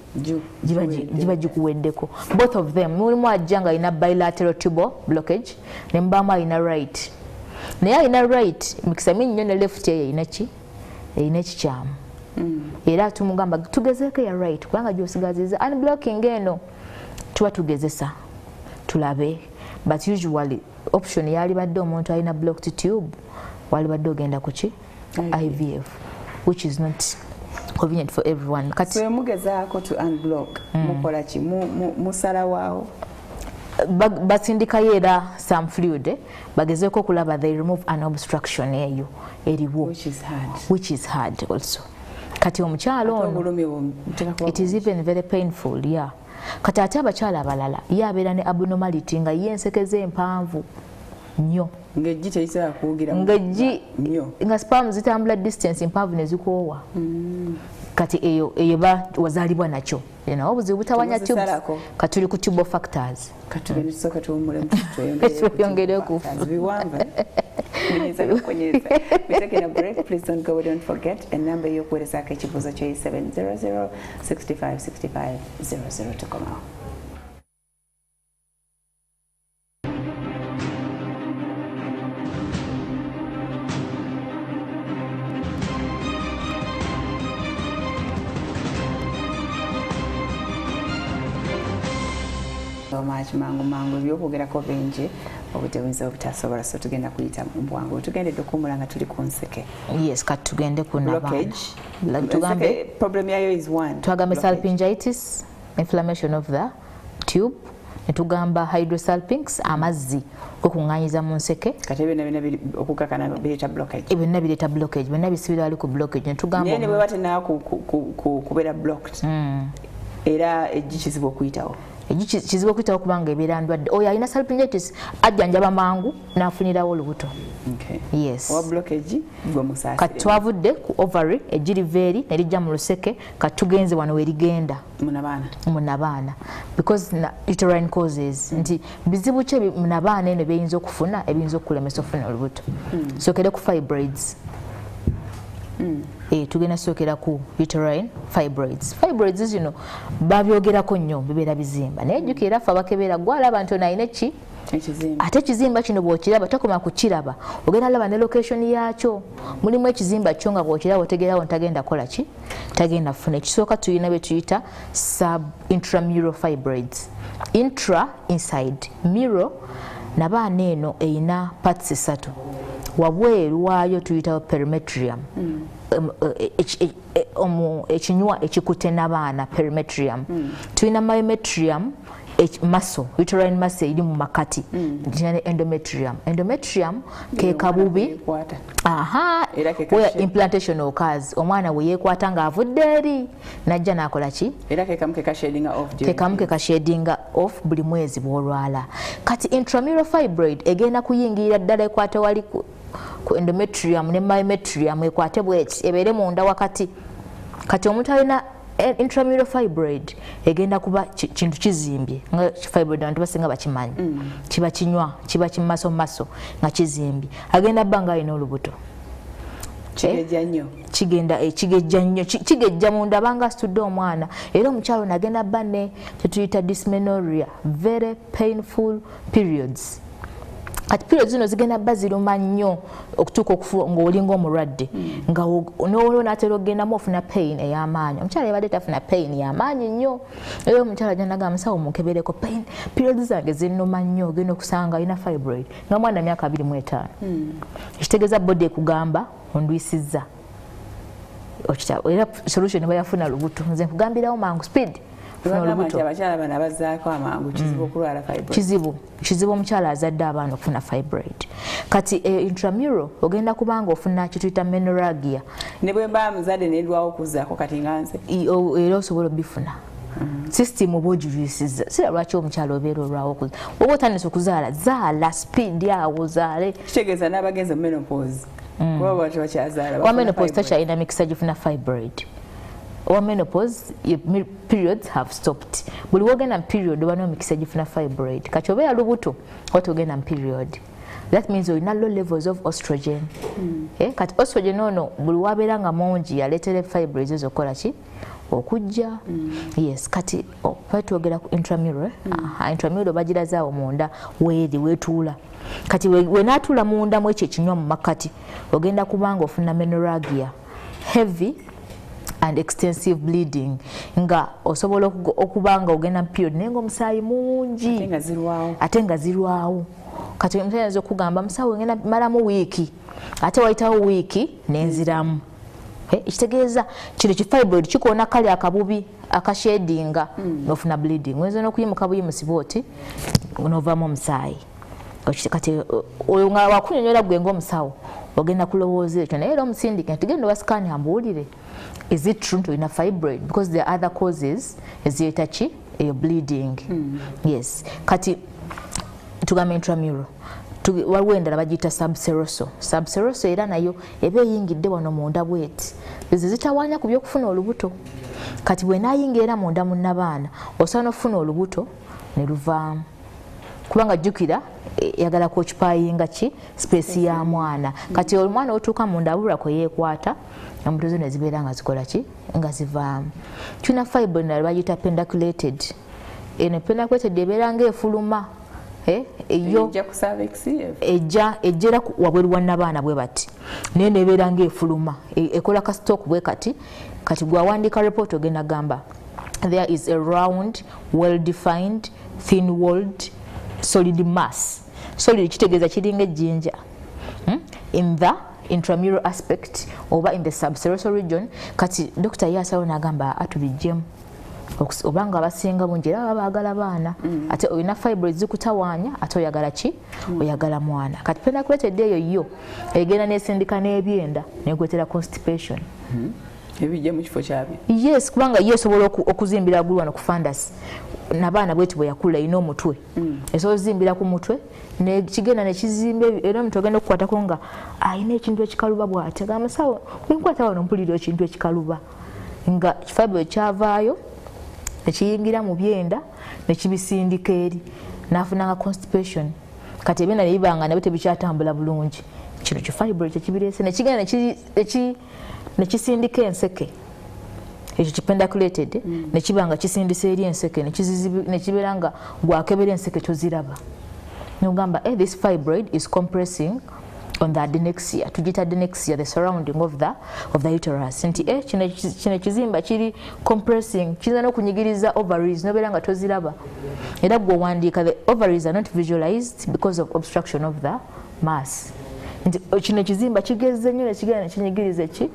giba gikuweddeko both of them mulimu ajja nga alina bilateral tubal blockage ne mubaamu alina right naye alina right emikisa mingi nnyo ne left eyo erina ekikyamu era tumugamba tugezeeko ya right kubanga gyosigaziza unblocking eno tuba tugezesa tulabe but usually option yali badde omuntu alina blocked tube wali badde ogenda ku ki IVF which is not convenient for everyone. Kati so mugezaako to unblock mukola ki musalawaawo basindikayo era some fluid bagezeeko okulaba they remove an obstruction eyo eriwo which is hard also kati omukyalo ono it is even very painful yeah kati ate abakyala abalala ye abeera ne abnormality nga ye ensekeze empanvu nnyo ng'ejji teyisobola kuwugira ng'ejji nga spam zitambula distance empanvu ne zikoowa kati eyo wazaalibwa nakyo obuzibu butawanya tubes kati tuli ku tubal factors katugende tusooka tuwummulemu tweyongere okufa We're taking a break. Please don't go. Don't forget. A number you could say Ekibuzo is 700 65 65 00 to come out. So much mangu byokugerako bingi obutewinza obutasobola so tugenda kuyita mbwangu tugende dokumula nga tuli kunseke. Yes, kat tugende kuna blockage. Tugambe problem yayo is one. Tugambe salpingitis, inflammation of the tube. Netugamba hydrosalpinx amazzi okuŋŋanyiza mu nseke kati ebyo bina okukakana bireta blockage. Ebyo bina bireta blockage, bina bisibira ali ku blockage. Netugamba nene bwe bate na kubera blocked. Era ejikizibu okuyitawo. Kizibu okuyitawo kubanga ebeera ndwadde. Oyo alina salpingitis ajjanjaba mangu n'afunirawo olubuto. Okay. Yes. Owa blockage gwe musaasire. Kati twavudde ku ovary ejiriveeri ne lijja mu luseke kati tugenze wano werigenda. Munabaana. Because uterine causes. Nti bizibu ki munabaana eno beyinza okufuna ebiyinza okulemesa okufuna olubuto. Sokere ku fibroids. Tugenda sokera ku uterine fibroids. Fibroids zino babyogerako nnyo bibeera bizimba. Naye jjukira ffe abakebeera gwalaba nti ono ayina ki? Ate ekizimba kino bw'okiraba takoma kukiraba. Ogenda laba ne location yaakyo. Mulimu ekizimba kyo nga bw'okiraba otegeerawo ntagenda kola ki? Tagenda funa. Ekisooka tulina bye tuyita intramural fibroids. Intra inside. Mural nabaana eno eyina parts esatu. Wabweru waayo tuyitawo perimetrium. Ekinywa ekikutte n'abaana perimetrium. Tulina myometrium muscle, uterine muscle eri mu makati. Tulina endometrium. Endometrium ke kabubi. Where implantation occurs. Omwana we yeekwata ng'avudde eri najja n'akola ki? Era ke kamu ke kashedinga off. Ke kamu ke kashedinga off buli mwezi bw'olwala. Kati intramural fibroid egenda kuyingirira ddala ekwate wali ku endometrium ne myometrium ekwate bweti ebeere munda wakati. Kati omuntu alina intramural fibroid egenda kuba kintu kizimbye nga fibroid abantu basinga bakimanyi. Kiba kinywa, kiba kimaso maso nga kizimbye. Agenda banga alina olubuto. Kigejja nnyo. Kigejja nnyo. Kigejja munda banga asitudde omwana. Era omukyalo nagenda banne tetuyita dysmenorrhea, very painful periods. Kati periods zino zigenda baziruma nnyo okutuuka ng'olinga omulwadde nga n'olwo n'atera okugendamu ofuna pain ey'amaanyi. Omukyala yabadde tafuna pain y'amaanyi nnyo. Era omukyala ajja n'agamba musawo munkebereko pain periods zange zinnuma nnyo ogenda okusanga alina fibroid nga mwana myaka 25. Ekitegeeza body ekugamba ondwisizza. Era solution bayafuna lubuto. Nze nkugambirawo mangu speed. Abakyala bano abazaako amangu kizibu okulwala fibroid. Kizibu omukyala azadde abaana okufuna fibroid. Kati intramural ogenda kubanga ofuna kituyita menorrhagia. Ne bwe mba muzadde n'erwawo okuzaako kati nga nze. Era osobola obifuna. System oba ogirwisizza. Si lwaki omukyala obeera olwawo okuza. Oba otandise okuzaala zaala speed awo ozaale. Kitegeeza n'abagenze mu menopause. Kuba bw'atyo bakyazaala. Wa menopause takyalina mikisa gifuna fibroid. Or menopause, your periods have stopped. Buli wogenda period oba n'omikisa gifuna fibroid. Kati obeera lubuto wati ogenda period. That means olina low levels of estrogen. Kati estrogen ono buli wabeera nga mungi yaleetera fibroids ezokola ki? Okujja. Yes, kati twogera ku intramural. Intramural bagirazaawo munda weeri weetuula. Kati we naatuula munda mu ekyo ekinywa mu makati ogenda kubanga ofuna menorrhagia. Heavy and extensive bleeding nga osobola okubanga ogenda period nenga omusaayi mungi ate nga zirwawo. Kati omusaayi okugamba musawo ngenda malamu wiiki ate wayitawo wiiki nenziramu. Ekitegeeza kino kifibroid kikoona kali akabubi akashedinga nofuna bleeding. Wenza n'okuyimuka buyimusi bwoti n'ovaamu omusaayi. Kati oyo nga wakunyonyola gwe ng'omusawo ogenda kulowooza ekyo naye era omusindika nti genda wasikaani ambuulire. Is it true to in a fibroid? Because there are other causes. Is it a bleeding? Yes. Kati tugamba intramural. Waliwo endala bagiyita subserosal. Subserosal era nayo eba eyingidde wano munda bweti. Ezo zitawaanya ku by'okufuna olubuto. Kati bwe naayinga era munda munnabaana osobola n'okufuna olubuto ne luvaamu. kubanga jjukira yagala kuoccupyinga ki space ya mwana kati omwana otuuka munda abulira kwe yeekwata embuto zo ne zibeera nga zikola ki nga zivaamu. Tulina fibroid nalwe bagiyita pendaculated. Eno pendaculated ebeera ng'efuluma eyo ejjera wabweru wa nnabaana bwe bati naye nebeera ng'efuluma ekola ka stroke bwe kati gwawandiika report ogenda gamba there is a round well defined thin walled solid mass. Solid kitegeeza kiringa ejjinja in the intramural aspect oba in the subserosal region. Kati Dr. Yasawo n'agamba atubijjemu obanga abasinga bungi era baba baagala baana ate olina fibroids zikutawaanya ate oyagala ki oyagala mwana. Kati pendaculated eyo yo egenda n'esindika n'ebyenda nekwetera constipation. Ebijja mu kifo kyabyo. Yes, kubanga ye esobola okuzimbira gulu wano ku fundus n'abaana bweti bwe yakula ina omutwe esobola ozimbira ku mutwe nekigenda nekizimba era omuntu ogenda okukwatako nga ayina ekintu ekikaluba bw'ati agamba sawa wenkwata wano mpulira ekintu ekikaluba nga fibroid kyavaayo nekiyingira mu byenda nekibisindika eri n'afunanga constipation. Kati ebyenda ne bibanga nabyo tebikyatambula bulungi kino kifibroid kyekibireese nekigenda nekisindika enseke ekyo kipendaculated nekibanga kisindisa eri enseke nekibeera nga gwakebera enseke toziraba nogamba this fibroid is compressing on the adnexia. Tugita adnexia, the surrounding of the uterus. Nti kino kizimba kiri compressing kiza n'okunyigiriza ovaries nobeera nga toziraba era gwowandiika the ovaries are not visualized because of obstruction of the mass. Nti kino kizimba kigezze nnyo nekigenda nekinyigiriza eki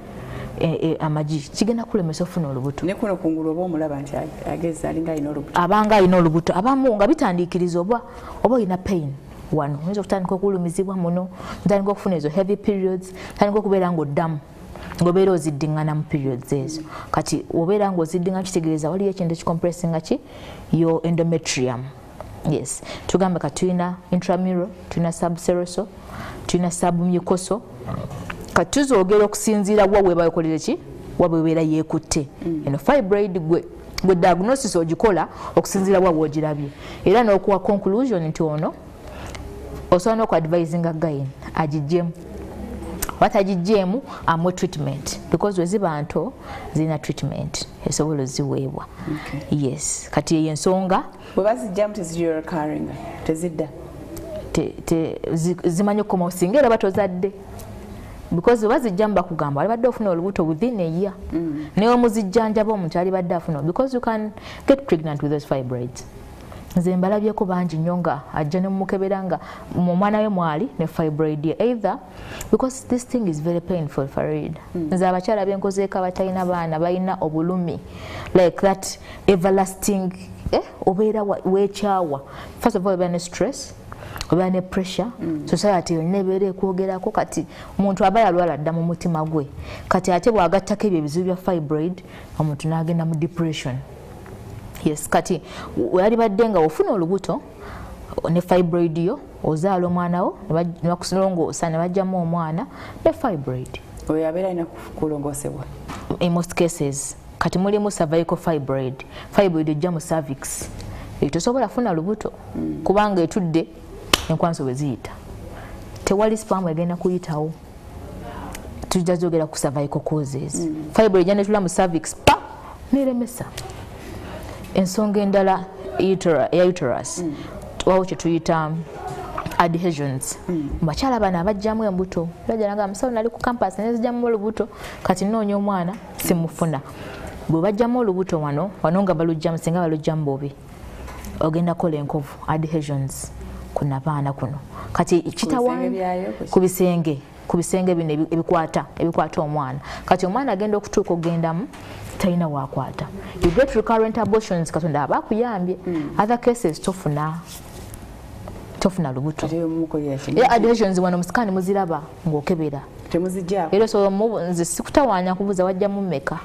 amagi kigenda kulemesa ofuna olubuto ne kuno kungulu oba omulaba nti ageza alinga alina olubuto abanga alina olubuto abamu nga bitandiikiriza oba olina pain wano oyinza okutandika okulumizibwa muno ntandika okufuna ezo heavy periods tandika okubeera ng'oddamu ng'obeera oziddiŋŋana mu periods ezo kati obeera ng'oziddiŋŋana kitegeeza waliyo ekintu ekicompressinga ki yo endometrium. Yes, tugambe kati tulina intramural tulina subserosal tulina submucosal kati tuzoogera okusinziira wa webakolere ki waba webeera yeekutte eno fibroid gwe diagnosis ogikola okusinziira wa woogirabye era n'okuwa conclusion nti ono osobola n'okuadvising again agijjemu watagijjeemu amwe treatment because weziba nto zirina treatment esobola oziweebwa. Yes, kati eyo ensonga bwe bazijjamu teziri recurring tezidda zimanyi okukomawo singa era batozadde because bazijjamu bakugamba alibadde ofuna olubuto within a year naye omuzijjanjaba omuntu alibadde afuna because you can get pregnant with those fibroids. Nze mbalabyeko bangi nnyo nga ajja ne mumukebera nga mu mwana we mwali ne fibroid either because this thing is very painful Farid. Nze abakyala benkozeeko abatalina baana balina obulumi like that everlasting obeera weekyawa first of all obeera ne stress obeera ne pressure society yonna ebeera ekwogerako kati omuntu aba yalwala dda mu mutima gwe kati ate bw'agattako ebyo ebizibu bya fibroid omuntu n'agenda mu depression. Yes, kati walibadde nga ofuna olubuto ne fibroid yo ozaala omwana wo ne bakusolongoosa ne bajjamu omwana ne fibroid oyo abeera alina kulongoosebwa in most cases. Kati mulimu cervical fibroid ejja mu cervix tosobola funa lubuto kubanga etudde enkwanso bwe ziyita tewali spam egenda kuyitawo tujja zogera ku cervical causes. Fibroid ejja netula mu cervix pa neremesa. Ensonga endala ya uterus wawo kye tuyita adhesions. Bakyala bano abajjamu embuto bajja nanga musawo nali ku campus nezijjamu olubuto kati nnoonya omwana simufuna. Bwe bajjamu olubuto wano nga balujjamu singa balujjamu bobi ogenda kola enkovu adhesions kuna baana kuno kati kitawanyi ku bisenge bino ebikwata omwana kati omwana agenda okutuuka ogendamu talina wakwata. You get recurrent abortions katonda aba akuyambye. Other cases tofuna lubuto. Adhesions wano musikani muziraba ng'okebera temuzijjaako era so nze sikutawaanya kubuuza wajjamu mmeka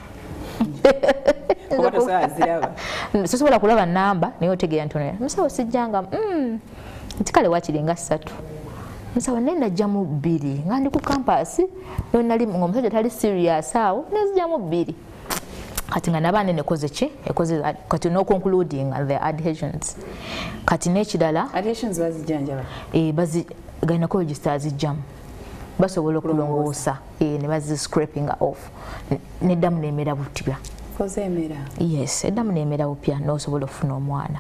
sosobola kulaba namba naye otegeera ntono musawo sijjanga nti kale wakiringa 3 musawo naye najjamu 2 nga ndi ku campus nali ng'omusajja tali serious awo nezijjamu 2 kati nga nabaana ekoze ki ekoze kati no concluding the adhesions kati n'ekirala adhesions bazijjanjaba bazi gynecologists zijjamu basobola okulongoosa ne bazi scraping off neddamu n'emera butibya kozemera yes eddamu n'emera bupya n'osobola okufuna omwana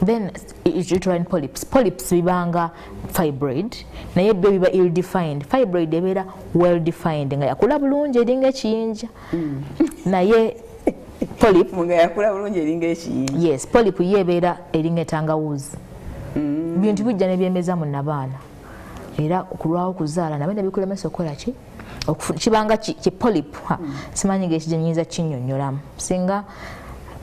then uterine polyps bibanga fibroid naye byo biba ill defined fibroid ebeera well defined nga yakula bulungi eringa ekiyinja naye polyp nga yakula bulungi eringa ekiyinja yes polyp yebeera eringa etangawuzi bintu bijja nebyemeza mu nabaana era okulwawo okuzaala nabaana bikulemesa okukola ki kibanga ki polyp simanyi ng'ekijja nyinza kinnyonnyolamu singa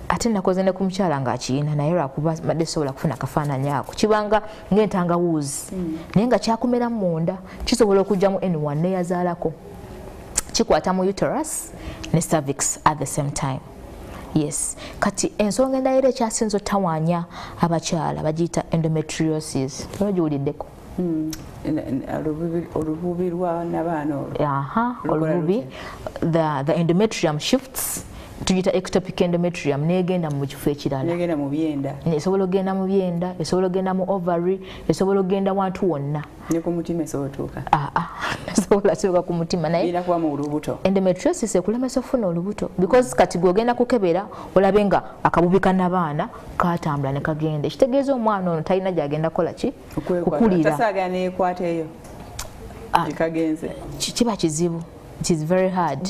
ate nakoze ne ku mukyala ng'akiyina naye lwakuba badde sobola kufuna kafaananyi ako kibanga ng'entangawuzi naye nga kyakumera munda kisobola okujja mu N1 neyazaalako kikwata mu uterus ne cervix at the same time yes kati ensonga endala ekyasinza otawaanya abakyala bagiyita endometriosis ogiwuliddeko olububi lwa nabaana olububi the endometrium shifts tugita ectopic endometrium negenda mu kifo ekirala negenda mu byenda esobola ogenda mu byenda esobola ogenda mu ovary esobola ogenda wantu wonna ne ku mutima esobola otuuka esobola tuuka ku mutima naye ira kuba mu lubuto endometriosis ekulemesa okufuna olubuto because kati gwogenda kukebera olabe nga akabubi kanabaana katambula ne kagenda ekitegeeza omwana ono talina gyagenda kukola ki kukulira tasaagala neekwateeyo ekagenze kiba kizibu. It is very hard.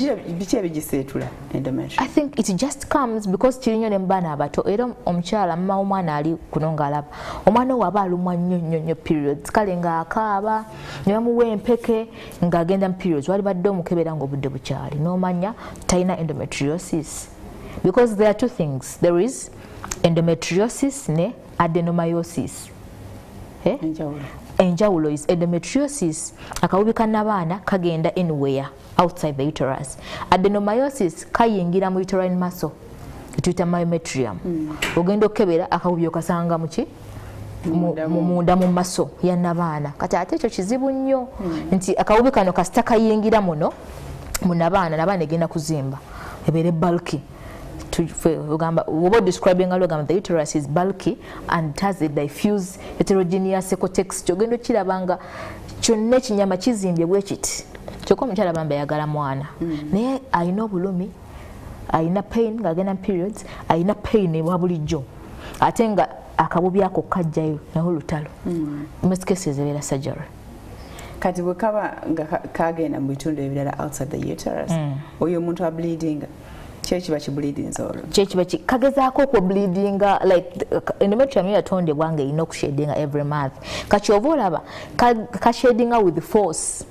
I think it just comes because chirinyo ne mbana abato era omukyala mama omwana ali kunonga alaba omwana waba alumwa nnyo periods kale nga akaaba ne bamuwa empeke nga agenda mu periods wali badde omukebera ng'obudde bukyali n'omanya talina endometriosis because there are two things there is endometriosis ne adenomyosis. Enjawulo is endometriosis akawubi kanabaana kagenda anywhere outside the uterus. Adenomyosis kayingira mu uterine muscle tuyita myometrium. Ogenda okebera akawubi okasanga muki munda mu maso ya nabaana kati ate ekyo kizibu nnyo nti akawubi kano kasita kayingira muno mu nabaana egenda kuzimba ebeere bulky. We're describing the uterus is bulky and it has a diffuse heterogeneous ecotex. Chogendo kirabanga kyonna kinyama kizimbye bwe kiti. Kyokka omukyala bamba yagala mwana. Naye alina obulumi, alina pain ng'agenda periods, alina pain ewa bulijjo. Ate nga akabubi ako kajjayo naho lutalo. Most cases ebeera surgery. Kati bwe kaba nga kagenda mu bitundu ebirala outside the uterus, oyo omuntu a bleeding chechiba chi bleeding zolo chechiba chi kagezaako ko bleeding like endometrium yatondebwa nga ino kushedinga every month kachovo olaba ka sheding with force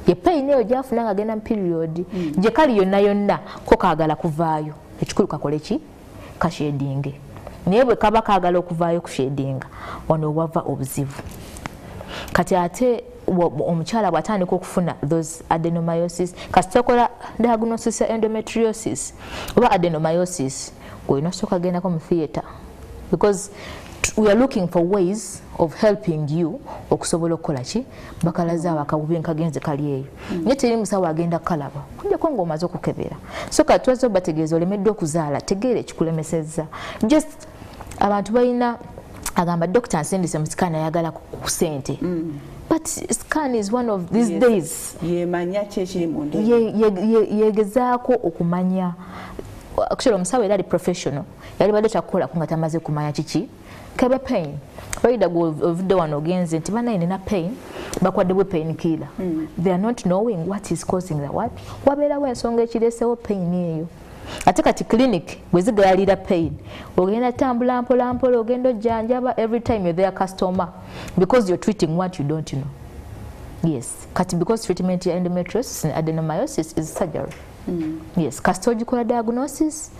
ye pain eyo gyafuna nga genda period je kali yonna ko kaagala kuvaayo ekikulu kakole ki ka sheding naye bwe kaba kaagala okuvaayo ku sheding ono wava obuzivu kati ate omukyala bwatandika okufuna those adenomyosis kasitokola diagnosis ya endometriosis oba adenomyosis oyina soka genda ko mu theater because we are looking for ways of helping you okusobola okukola ki bakalaza abakabubi nkagenze kali eyo naye teri musawo agenda kalaba kujja ko ng'omaze okukebera so katwazo bategeeza olemeddwa okuzaala tegeera ekikulemesezza just abantu balina agamba doctor nsindise mu scan ayagala ku sente but scan is one of these days yemanya kyekiri mu nda yegezaako okumanya actually omusawo era ali professional yali badde takukola nga tamaze kumanya kiki kebe pain baida go ovudde wano ogenze nti bana ina pain bakwadde bwe pain killer they are not knowing what is causing the what wabeerawo ensonga ekireesewo pain eyo ate kati clinic bwezigayalira pain ogenda tambula mpola ogenda ojjanjaba every time you're there customer because you're treating what you don't know. Yes, kati because treatment ya endometriosis and adenomyosis is surgery. Yes, kasita ogikola diagnosis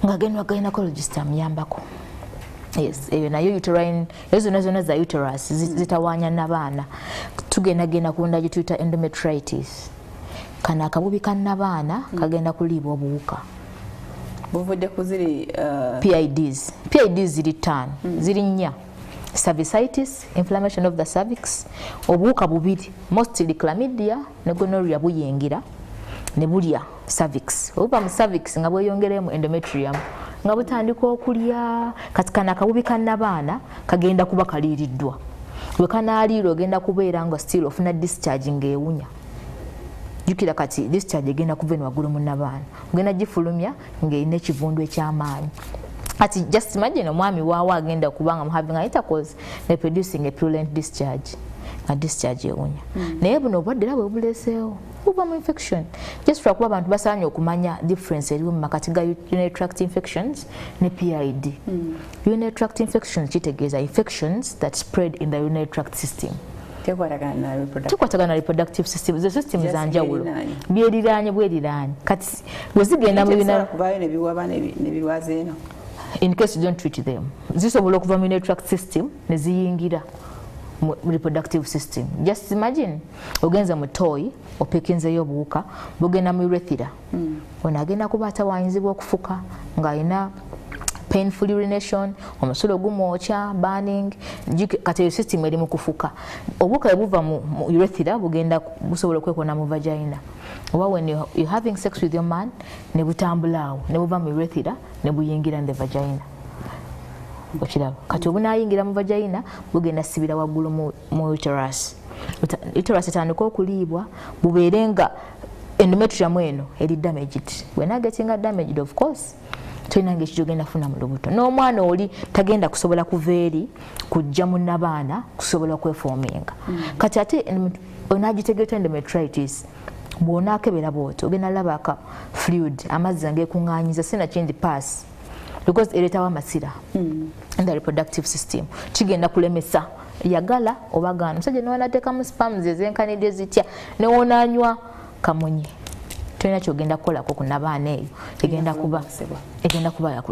nga gynecologist amuyambako. Yes, eyo nayo uterine ezo zonna za uterus zitawaanya n'abaana tugenda kunda gituyita endometritis. Kana akabubi kannabaana kagenda kuliibwa obuwuka buvudde ku ziri PIDs ziri 5 ziri 4 cervicitis inflammation of the cervix obuwuka bubiri mostly chlamydia ne gonorrhea buyingira ne bulya cervix obuva mu cervix nga bweyongeremu endometrium nga butandika okulya kati kana akabubi kannabaana kagenda kuba kaliiriddwa bwe kanaaliira ogenda kubeera nga still ofuna discharge ng'ewunya jukira kati discharge egenda kuva eno waggulu mu nnabaana ogenda gifulumya ng'erina ekivundu eky'amaanyi kati just imagine omwami waawo agenda kuba nga having intercourse ne producing a purulent discharge nga discharge ewunya naye buno obwadde era bwe buleeseewo buva mu infection just for kuba abantu basaanye okumanya difference eriwo mu makati ga urinary tract infections ne PID. Urinary tract infections kitegeeza infections that spread in the urinary tract system. Tekwatagana reproductive system the system za njawulo byeriraanye bweriraanye kati bwe zigenda mu urinary in case you don't treat them zisobola okuva mu urinary tract system ne ziyingira reproductive system. Just imagine ogenza mu toy opekinzeyo obuwuka bugenda mu urethra ono agenda kuba atawaanyizibwa okufuka ng'alina painful urination omusulo gumwokya burning kati system eri mu kufuka obuwuka bwe buva mu urethra bugenda busobola okwekona mu vagina oba when you're having sex with your man ne butambula awo ne buva mu urethra ne buyingira in the vagina okiraba kati obunayingira mu vagina bugenda sibira waggulu mu uterus etandika okuliibwa bubeere nga endometrium eno eri damaged when getting damaged of course tulina ng'ekijjo ogenda funa mu lubuto n'omwana oli tagenda kusobola kuva eri kujja mu nnabaana kusobola kwefoominga kati ate onagitegeeta endometritis bw'onaakebera bw'oti ogenda laba aka fluid amazzi ng'ekuŋŋaanyiza sinakindi pass because eretawo amasira in the reproductive system kigenda kulemesa yagala obagaana omusajja newanatekamu spams ezenkanidde zitya newonanywa kamunye tulina kyogenda kukolako ku nabaana eyo egenda kuba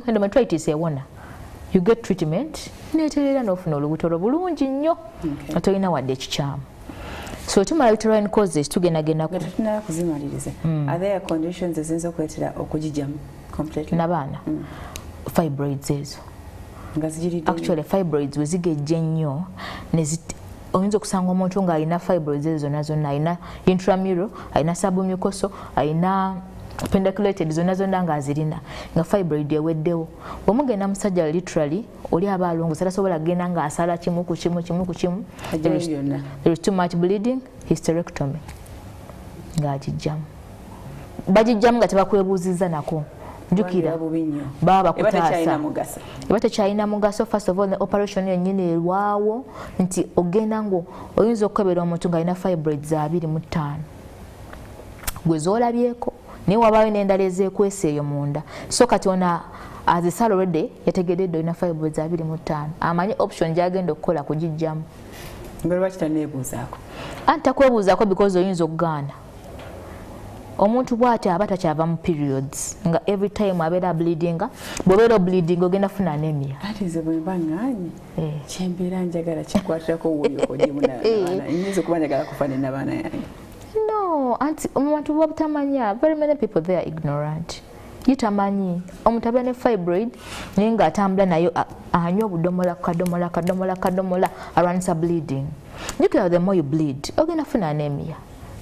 endometritis ewona you get treatment neeterera n'ofuna olubuto lwo bulungi nnyo nga tolina wadde ekikyamu so tumala uterine causes tugendagenda kuzimaliriza are there conditions eziyinza okuleetera okugijjamu completely nabaana fibroids ezo actually fibroids we zigejje nnyo oyinza okusanga omuntu ng'alina fibroids ezo zonna zonna alina intramural alina submucosal alina pendiculated zonna ng'azirina nga fibroid eweddewo bw'omugenda musajja literally oli aba alongosa tasobola kugenda ng'asala kimu ku kimu there is too much bleeding hysterectomy ng'agijjamu bagijjamu nga tebakwebuuzizza nako njukira baba kutaasa eba tekyalina mugaso first of all the operation yennyini erwawo nti ogenda ngo oyinza okukebera omuntu ng'alina fibroids 25 gwe zoolabyeko naye wabaayo n'endala ezeekwesa eyo munda so kati ona azisala already yategeredde olina fibroids 25 amanye option gyagenda okukola kugijjamu takwebuuzaako because oyinza okugaana omuntu bw'ati aba takyava mu periods nga every time abeera bleedinga bw'obeera bleeding ogenda funa anemia ate nze bwe mba ŋŋaanyi kyembeera njagala kikwatirako wuuyokojimunabaana nyinza okuba njagala kufa n'abaana yange no anti omuntu bwabutamanya very many people they are ignorant yitamanyi omuntu abeera ne fibroid naye ng'atambula nayo anywa obudomola kadomola arwanisa bleeding njukira the more you bleed ogenda funa anemia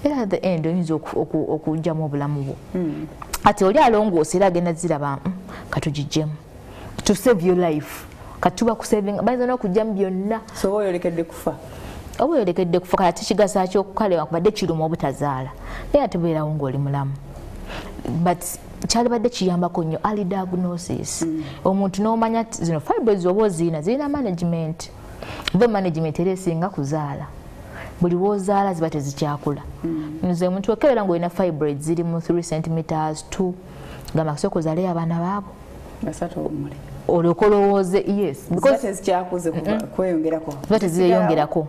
era at the end oyinza okugyamu obulamu bwo ati oli alongoosa era agenda ziraba katugijjemu to save your life katuba kusavinga bayinza n'okugyamu byonna so oba oyolekedde kufa kati kigasa kyokukalewa kubadde kiruma obutazaala naye ate beerawo ng'oli mulamu but kyalibadde kiyambako nnyo early diagnosis omuntu n'omanya zino fibroids oba oziina zirina management the management era esinga kuzaala buli wozaala ziba tezikyakula nze omuntu wekebera ng'olina fibroids ziri mu 3 centimeters 2 gamba kusooka ozaaleyo abaana baabo olwokolowooze yes ziba teziyongerako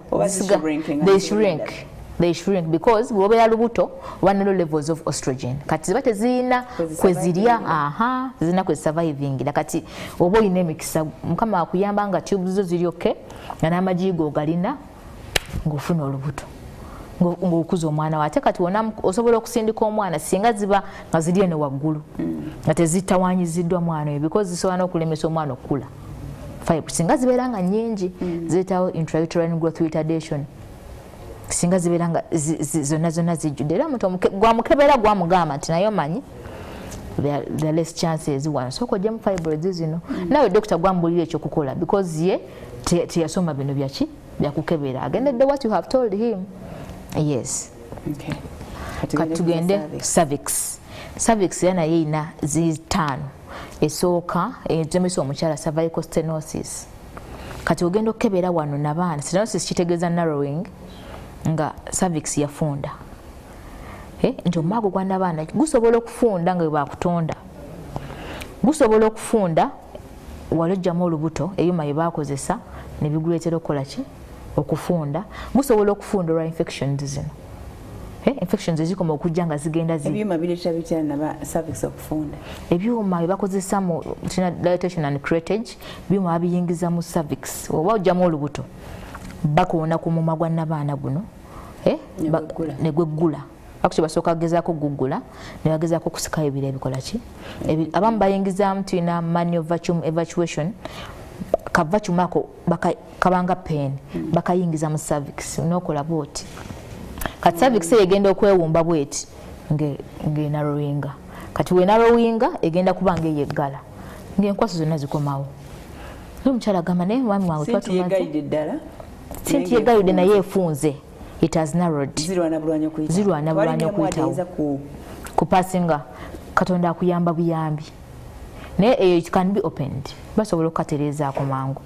they shrink because bw'obeera lubuto oba ne low levels of estrogen kati ziba tezirina kwezirya zirina kwezisurvivingira kati oba olina emikisa mukama akuyamba nga tubes zo ziri oke nga n'amajigo ogalina ng'ofuna olubuto ng'okuza omwana wo ate kati wona osobola okusindika omwana singa ziba nga ziri eno waggulu nga tezitawaanyiziddwa mwana oyo because zisobola n'okulemesa omwana okukula singa zibeera nga nnyingi zireetawo intrauterine growth retardation singa ziberanga zonna zijjudde era omuntu gwamukebera gwamugamba nti naye omanyi the less chances wano soko jam fibroids zino nawe doctor gwambulira ekyo kukola because ye teyasoma bino byaki byakukebera agendedde what you have told him. Yes. Okay. Katugende cervix yana yina zitano esooka etemesa omukyala cervical stenosis. Kati ogenda okebera wano nabaana stenosis kitegeeza narrowing nga cervix yafunda. Nti omwago gwa nabaana gusobola okufunda nga bakutonda. Gusobola okufunda walojjamu olubuto eyuma ye bakozesa ne biguleetera okukola ki okufunda. Gusobola okufunda olwa infections zino. Infections ezikoma okujja nga zigenda ebyuma bireetera bitya naba cervix okufunda. Ebyuma bye bakozesa mu dilatation and curettage byuma babiyingiza mu cervix oba ojjamu olubuto bakoona ku mumwa gwa nabaana guno ne gweggula. Actually basooka gezaako guggula ne bagezaako kusika ebire ebikola ki abamu bayingizaamu tulina manual vacuum evacuation kavacuum ako kabanga pen bakayingiza mu cervix n'okola bwoti kati cervix egenda okwewumba bweti ng'enarrowinga kati weenarrowinga egenda kuba ng'eyeggala ng'enkwaso zonna zikomawo omukyala agamba naye mwami wange twatumaze ddala sinti yegayidde naye efunze. It has narrowed. Zirwana bulwanyo kuyitawo kupasinga Katonda akuyamba buyambi naye it can be opened basobola okukatereezaako mangu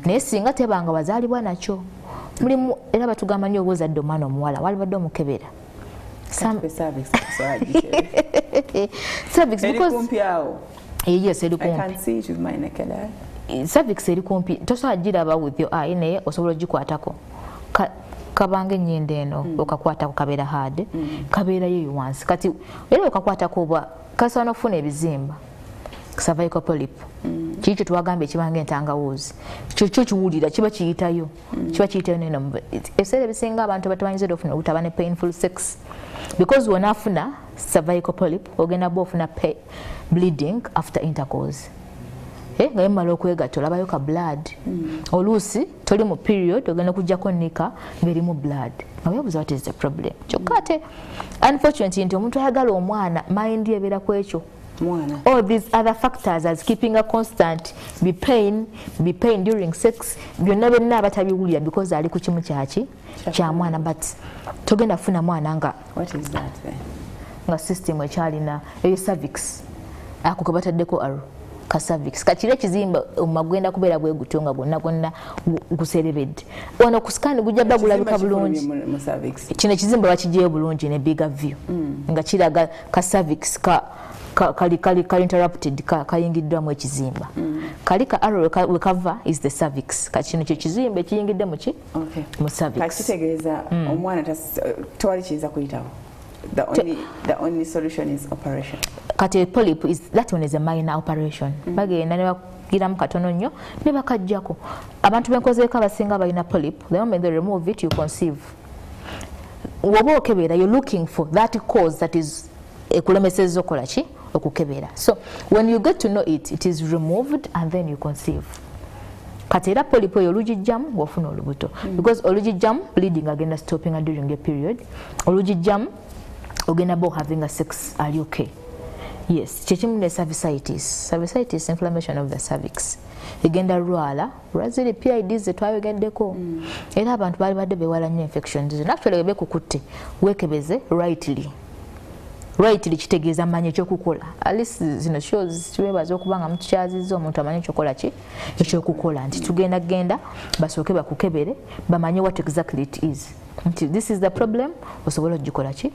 naye singa tebanga bazaalibwa nakyo mulimu era batugamba nnyo obuzadde omwana omuwala walibadde omukebera cervix because yes eri kumpi cervix eri kumpi tosobola giraba with your eye naye osobola ogikwatako kabanga ennyendo eno okakwatako kabeera hard kabeera yo once kati era okakwatako oba kasobola okufuna ebizimba cervical polyp kiki twagamba ekibanga entangawuzi kyo kiwulira kiba kiyitayo neno ebiseera ebisinga abantu batamanyiza okufuna obutaba ne painful sex because wonaafuna cervical polyp ogenda bwa ofuna bleeding after intercourse nga yemala okwegatta olabayo ka blood oluusi toli mu period ogenda kujjako nika ng'erimu blood nga weebuuza what is the problem kyokka ate unfortunately nti omuntu ayagala omwana mind ebeera ku ekyo all these other factors as keeping a constant be pain during sex byonna byonna abatabiwulira because ali ku kimu kyaki kya mwana but togenda kufuna mwana nga what is that then nga system ekyalina eyo cervix ako ke bataddeko aro ka cervix kakire kizimba omagwenda kubeera bwe gutonga gonna guserebedde ono ku scan gujja bagulabika bulungi kino ekizimba bakijeyo bulungi ne bigger view nga kiraga ka cervix kali interrupted kayingiddwamu ekizimba kali ka arrow we cover is the cervix kino kyo kizimba ekiyingidde mu cervix kakitegeeza omwana tewali kiyinza kuyitawo. The only solution is operation. Kati polyp is that one is a minor operation. Bagenda ne bakiramu katono nnyo ne bakajjako. Abantu benkozeeko abasinga balina polyp. The moment they remove it, you conceive. Woba okebera, you're looking for that cause that is Ekikulemesezza okola ki okukebera. So when you get to know it, it is removed and then you conceive. Kati era polyp oyo olugijjamu wafuna olubuto. Because olugijjamu bleeding agenda stopping during a period. Olugijjamu ogenda bo having a sex, are you okay? Yes, chechimu ne cervicitis inflammation of the cervix. Egenda lwala razili PIDs zetwayogeddeko era abantu bali badde bewala nnyo infections zino actually bekukutte wekebeze rightly kitegeeza manye ekyokukola at least zino shows twebaza okubanga mutukyaziza omuntu amanye ekyokola ki ekyokukola nti tugenda basooke bakukebere bamanye what exactly it is nti this is the problem osobola ogikola ki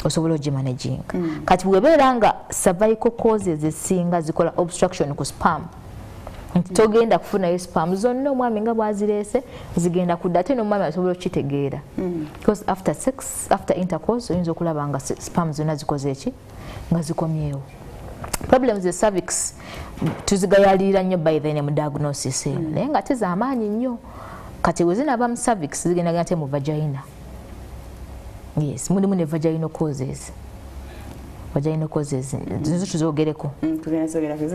osobola ogimanaging kati bwebeera nga cervical causes ezisinga zikola obstruction ku sperm nti togenda kufunayo sperm zonna omwami nga bwazireese zigenda kudda ate n'omwami asobola okitegeera because after sex after intercourse oyinza okulaba nga sperm zonna zikoze eki nga zikomyewo problems the cervix tuzigayalirira nnyo by the name diagnosis naye nga ate z'amaanyi nnyo kati we zinaaba mu cervix zigendagenda te mu vagina. Yes, mulimu ne vaginal causes. vaginal causes zizo tuzogereko tugenda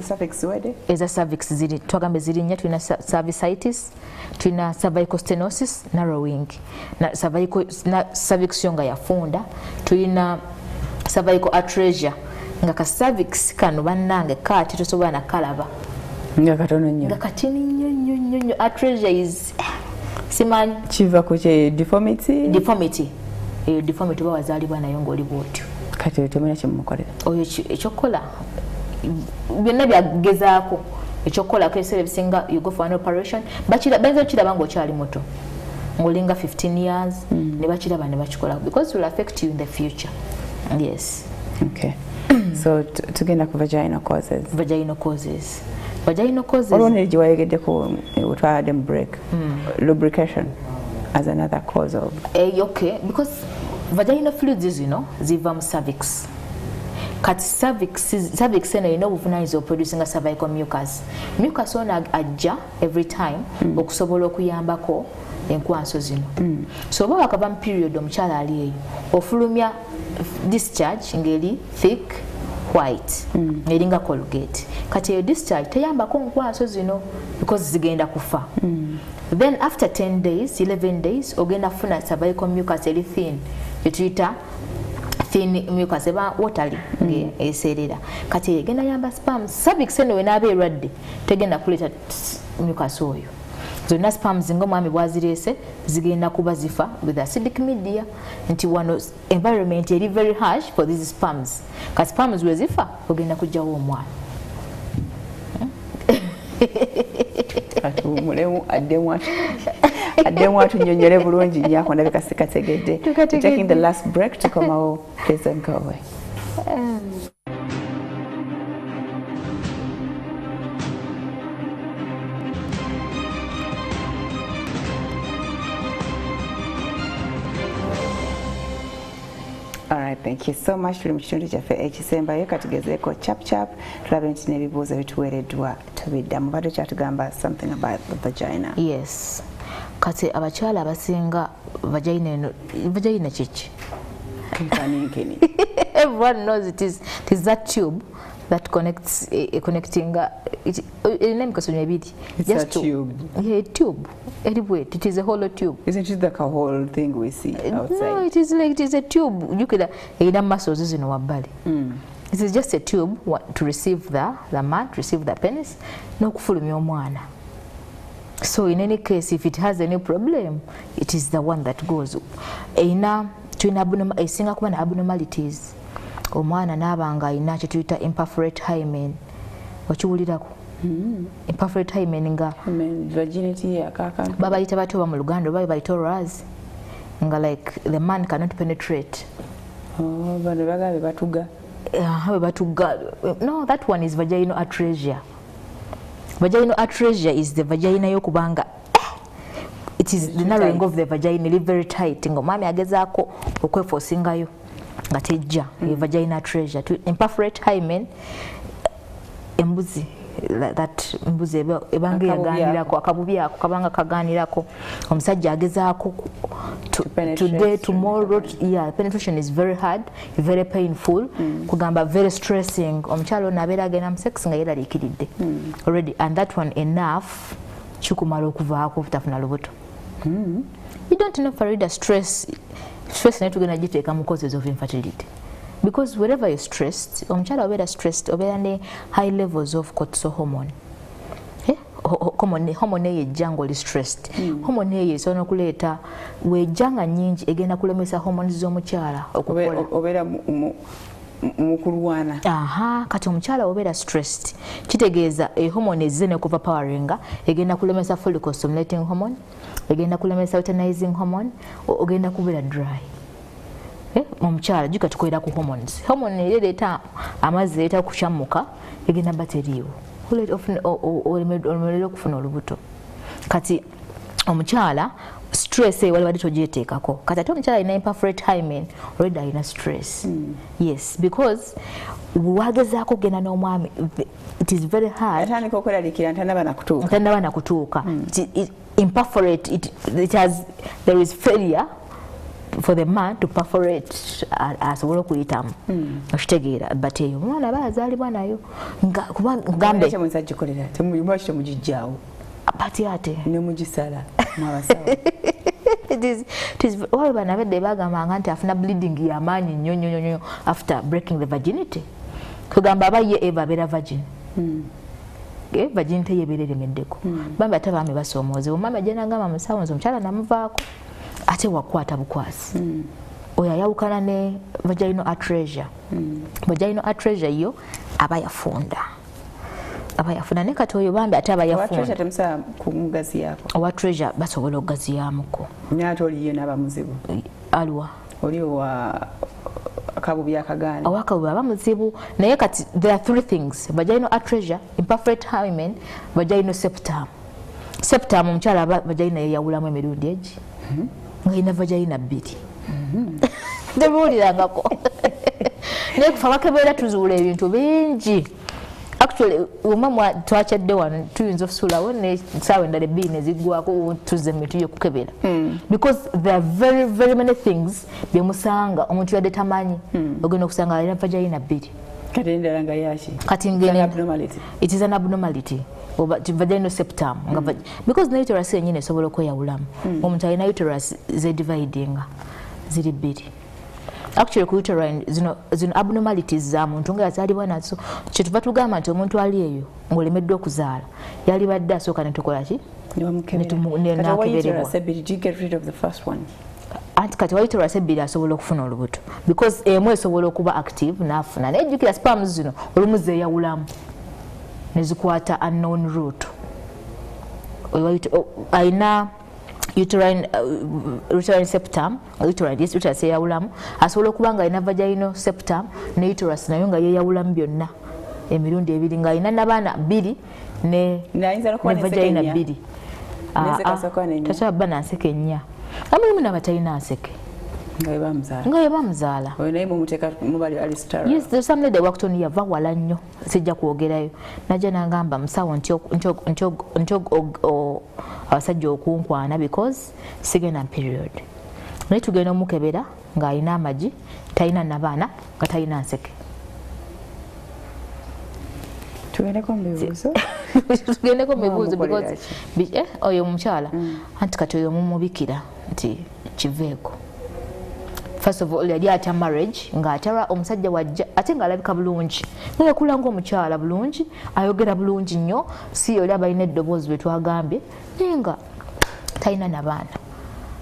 cervix wede eza cervix ziri twagambe ziri nya tulina cervicitis tulina cervical stenosis narrowing na cervix yonga yafunda tulina cervical atresia nga ka cervix kano bannange kati tosobola nakalaba nga katono nnyo nga katini nnyo atresia is simanyi kiva ku deformity deformity bawazaalibwa nayo ng'oli bwotyo kati temuna kimukolera oyo ekyokukola byonna byagezaako ekyokukola keseera ebisinga you go for an operation bayinza okiraba ng'okyali muto ng'olinga 15 years ne bakiraba ne bakikola because it will affect you in the future. Yes. Okay. So tugenda ku vaginal causes. Olwone giwayegedde ku utwala dem break. Lubrication as another cause of. Okay, because vaginal fluids ziva mu cervix. Kati cervix eno ino obuvunaanyizibwa producing a cervical mucus. Mucus ono ajja every time okusobola okuyambako enkwanso zino. So oba wakava mu period omukyala ali eyo ofulumya discharge ngeri thick white ngeringa colgate. Kati eyo discharge teyambako nkwanso zino because zigenda kufa. Then after 10 days, 11 days ogenda funa cervical mucus eri thin etuyita thin mucus eba watery eserera. Kati egenda yamba sperms cervix eno wenaaba erwadde tegenda kuleta mucus oyo. Zonna sperms ng'omwami bwazirese zigenda kuba zifa with acidic media nti wano environment eri very harsh for these sperms. Ka sperms we zifa ogenda kujjawo omwana. Mulemu addemu atunyonyole bulungi nnyako ndabika sikategedde. Taking the last break to come out, please don't go away. All right, thank you so much. Tuli mu kitundu kyaffe ekisembayo katugezeeko chap tulabe nti n'ebibuuzo bituweereddwa tubiddamu. Badde kyatugamba something about the vagina. Yes. Kati abakyala abasinga vagina kiki? Everyone knows it is that tube that connects connecting it it's just a tube. Yeah, a tube. Anyway, it is a hollow tube. Isn't it like a whole thing we see outside? No, it is a tube. You could muscles in our body. It is just a tube to receive the man, to receive the penis. No kufulumya omwana. So in any case, if it has any problem, it is the one that goes. Esinga kuba na abnormalities. Omwana nabanga ayina kye tuyita imperforate hymen. Wakiwulirako? Imperforate hymen nga virginity akaka. Babayita batyo mu Luganda babayita ras. Nga like the man cannot penetrate. Oh, bano bagabe batuga. Batuga. No, that one is vaginal atresia. Vaginal atresia is the vagina yokubanga. It is the narrowing of the vagina, very tight. Ngo mami agezaako okweforcingayo nga tejja vagina atresia. Imperforate hymen embuzi that mbuzi ebanga yaganirako akabubi ako kabanga kaganirako omusajja agezaako today tomorrow. Yeah, penetration is very hard, very painful, kugamba very stressing. Omukyalo nabeera agenda mu sex nga yeraliikiridde already, and that one enough kikumala okuvaako obutafuna lubuto. You don't know Farida, stress naye tugenda giteeka mu causes of infertility. Because wherever you're stressed, omukyala obeera stressed, obeera ne high levels of cortisol hormone. Hormone eyo ejja ng'oli stressed. Hormone eyo esobola okuleeta wejja nga nnyingi egenda kulemesa hormones z'omukyala okukola. Obeera mukulwana. Kati omukyala obeera stressed kitegeeza hormone ezze ne kuva poweringa egenda kulemesa follicle stimulating hormone, egenda kulemesa luteinizing hormone, ogenda kubeera dry. Omukyala jika tukolera ku hormones. Hormone ereeta amazzi ereeta kukyammuka egenda bateriiwo. Olemerera okufuna olubuto. Kati omukyala stress eyo wali togyeteekako. Kati ate omukyala alina imperforate hymen already alina stress. Yes, because wagezaako okugenda n'omwami, it is very hard. Atandika okweraliikira ntannaba nakutuuka. Imperforate, there is failure for the man to perforate asobola okuyitamu okitegeera but eyo omwana baazaalibwa nayo ngambe kyemuzagikolera temulwaki temugijjaawo pati ate nemugisala mwabasawo waliwo banabedde bagambanga nti afuna bleeding y'amaanyi nnyo after breaking the virginity kugamba aba ye eva abeera virgin virginity yebeera eremeddeko bambi ate baami basoomoozebwa omwami ajja nagamba musawo nze omukyala namuvaako ate wakwata bukwasi oyo ayawukana ne vaginal atresia vaginal atresia yo aba yafunda naye kati oyo bambi ate aba yafunda owa treasure basobola okugaziyaamuko naate oliyo n'abamuzibu aliwa oli owa akabubi akagaana owakabubi aba muzibu naye kati there are three things: vaginal atresia, imperforate hymen, vaginal septum. Septum omukyala aba vagina yeyawulamu emirundi egi nga ina vagina bbiri tebuulirangako naye kufa bakebeera tuzuula ebintu bingi. Actually umama twachadde wano tuyinza okusulawo ne saawa endala ebbiri ne ziggwako tuzze emitu y'okukebera because there are very many things byemusanga omuntu yadde tamanyi ogenda okusanga alina vagina bbiri kati endala nga yaki kati it is an abnormality oba vaginal septum because ne uterus yenyini esobola okweyawulamu omuntu alina uterus zedividinga ziri bbiri. Actually ku uterine zino abnormalities za muntu nga yazaalibwa nazo kyetuva tugamba nti omuntu ali eyo ng'olemeddwa okuzaala yalibadde asooka ne tukola ki anti kati wa uterus ebbiri asobola okufuna olubuto because emu esobola okuba active n'afuna naye jjukira spams zino olumu zeeyawulamu ne zikwata unknown route ayina uterine septum uterus eyawulamu asobola okuba nga alina vaginal septum ne uterus nayo nga yeyawulamu byonna emirundi ebiri nga alina n'abaana bbiri ne vagina bbiri tasobola bba nanseke nnya amulimu n'abatalina nseke nga yebamuzaala yes some lady waktoni yava wala nnyo sijja kwogerayo najja nagamba musawo nti abasajja okunkwana because sigenda period naye tugenda omukebera ng'alina amagi talina nabaana nga talina nseke tugendeko mubibuuzo because oyo omukyala anti kati oyo mumubikira nti kiveeko. First of all yali atya marriage ng'atera omusajja wajja ate ng'alabika bulungi nga yakula ng'omukyala bulungi ayogera bulungi nnyo si oli abalina eddoboozi bwe twagambye naye nga talina nabaana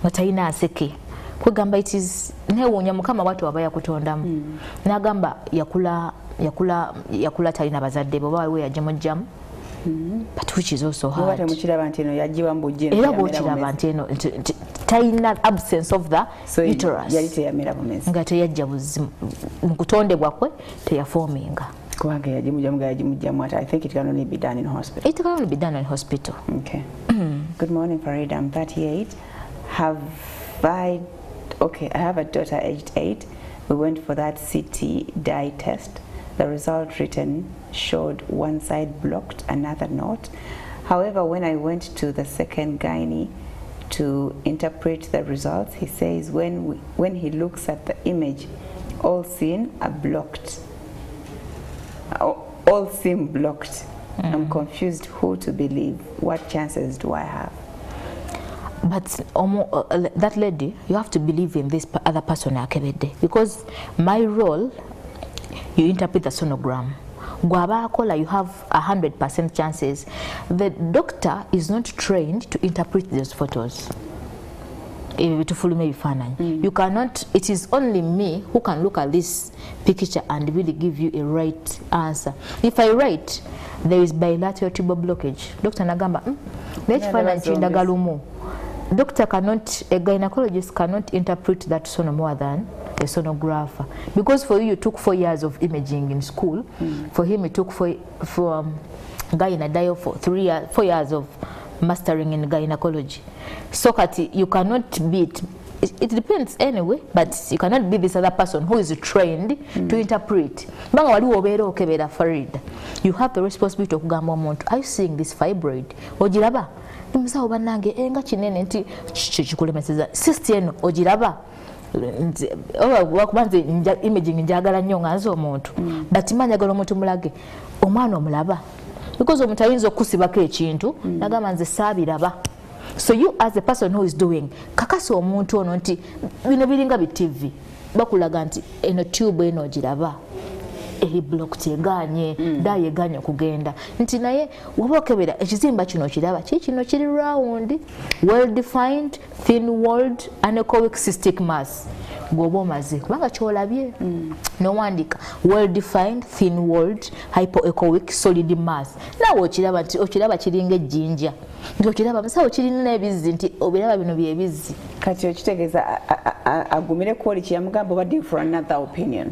nga talina nseke kwegamba neewuunya mukama bwati waba yakutondamu n'agamba yakula talina bazadde be oba waliwo yagimugjamu but which is also hard era bw'okiraba nti eno talina absence of the uterus nga teyajja buzimu mu kutondebwa kwe teyafoominga kubanga yagimugjamu I think it can only be done in hospital. It can only be done in hospital. Okay. Good morning, Farida. I'm 38. I have a daughter aged 8. We went for that CT dye test. The result written showed one side blocked, another not. However, when I went to the second gynae to interpret the results, he says when he looks at the image, all seen are blocked. All seem blocked. I'm confused who to believe. What chances do I have? But that lady, you have to believe in this other person because my role, you interpret the sonogram. Gwabakola, you have 100% chances. The doctor is not trained to interpret those photos. You cannot, it is only me who can look at this picture and really give you a right answer. If I write, there is bilateral tubal blockage. Dr. Nagamba, doctor cannot, a gynecologist cannot interpret that sono more than a sonographer. Because for you took 4 years of imaging in school, for him it took for gynedio for 4 years of mastering in gynecology. So you cannot beat, it depends anyway, but you cannot be this other person who is trained to interpret. You have the responsibility of kugamba, are you seeing this fibroid? Ojiraba? Musawo bannange enga kinene nti Ekikulemesezza cyst eno ogiraba wakubanze imaging njagala nnyo nga nze omuntu but manjagala omuntu mulage omwana omulaba because omuntu ayinza okusibako ekintu nagamba nze saabiraba. So you as a person who is doing kakasa omuntu ono nti bino biringa bi TV bakulaga nti eno tube eno giraba eri blocked eganye daye eganye kugenda nti naye wabokebera ekizimba kino kiraba kino kiri round well defined thin walled anechoic cystic mass gobo omaze kubanga kyolabye nowandika well defined thin walled hypoechoic solid mass nawe okiraba nti okiraba kiringa ejjinja nti okiraba musawo kirina n'ebizzi nti obiraba bino byebizzi kati okitegeeza agumire kwoli kyeyamugamba obadde for another opinion.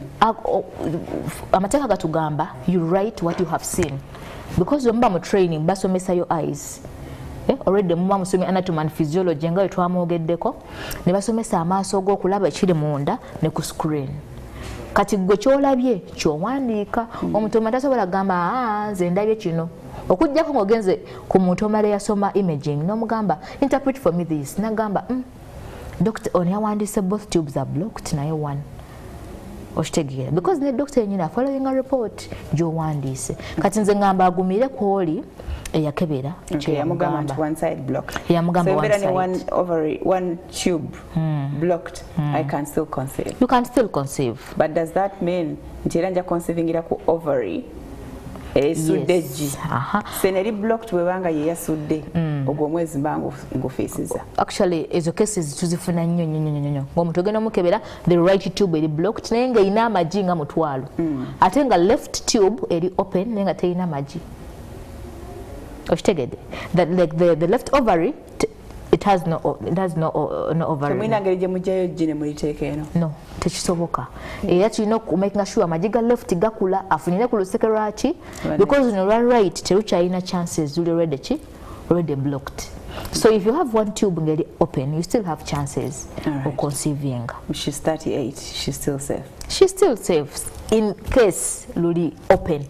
Amateeka gatugamba you write what you have seen because muba mu training basomesa your eyes. Already muba musomye anatomy and physiology nga twamwogeddeko ne basomesa amaaso g'okulaba ekiri munda ne ku screen. Kati gwe kyolabye kyowandiika omuntu omatasobola gamba nze ndabye kino okujjako ng'ogenze ku muntu omala yasoma imaging n'omugamba interpret for me this nagamba doctor on yawandiise both tubes are blocked naye one okitegeera because ne doctor yenyini following a report gy'owandiise kati nze ngamba agumire kwoli eyakebera yamugamba one side blocked yamugamba one side one ovary one tube blocked I can still conceive. You can still conceive, but does that mean nti era nja conceivingira ku ovary esuddeji seneri blocked webanga ye yasudde ogwo omwezi mbangu ngufiisiza. Actually ezo cases tuzifuna nnyo ng'omuntu ogenda omukebera the right tube eri blocked naye nga erina amagi nga mutwalo ate nga left tube eri open naye nga terina magi okitegedde that like the left ovary it has no ovary. Temulina ngeri gye mugyayo gine muliteeka eno? No, tekisoboka. Era tulina okumakinga sure amagi ga left gakula afunire ku luseke lwaki because no right terukyalina chances zuli already blocked. So if you have one tube ngeri open you still have chances of conceiving. She's 38, she's still safe? She's still safe in case luli open.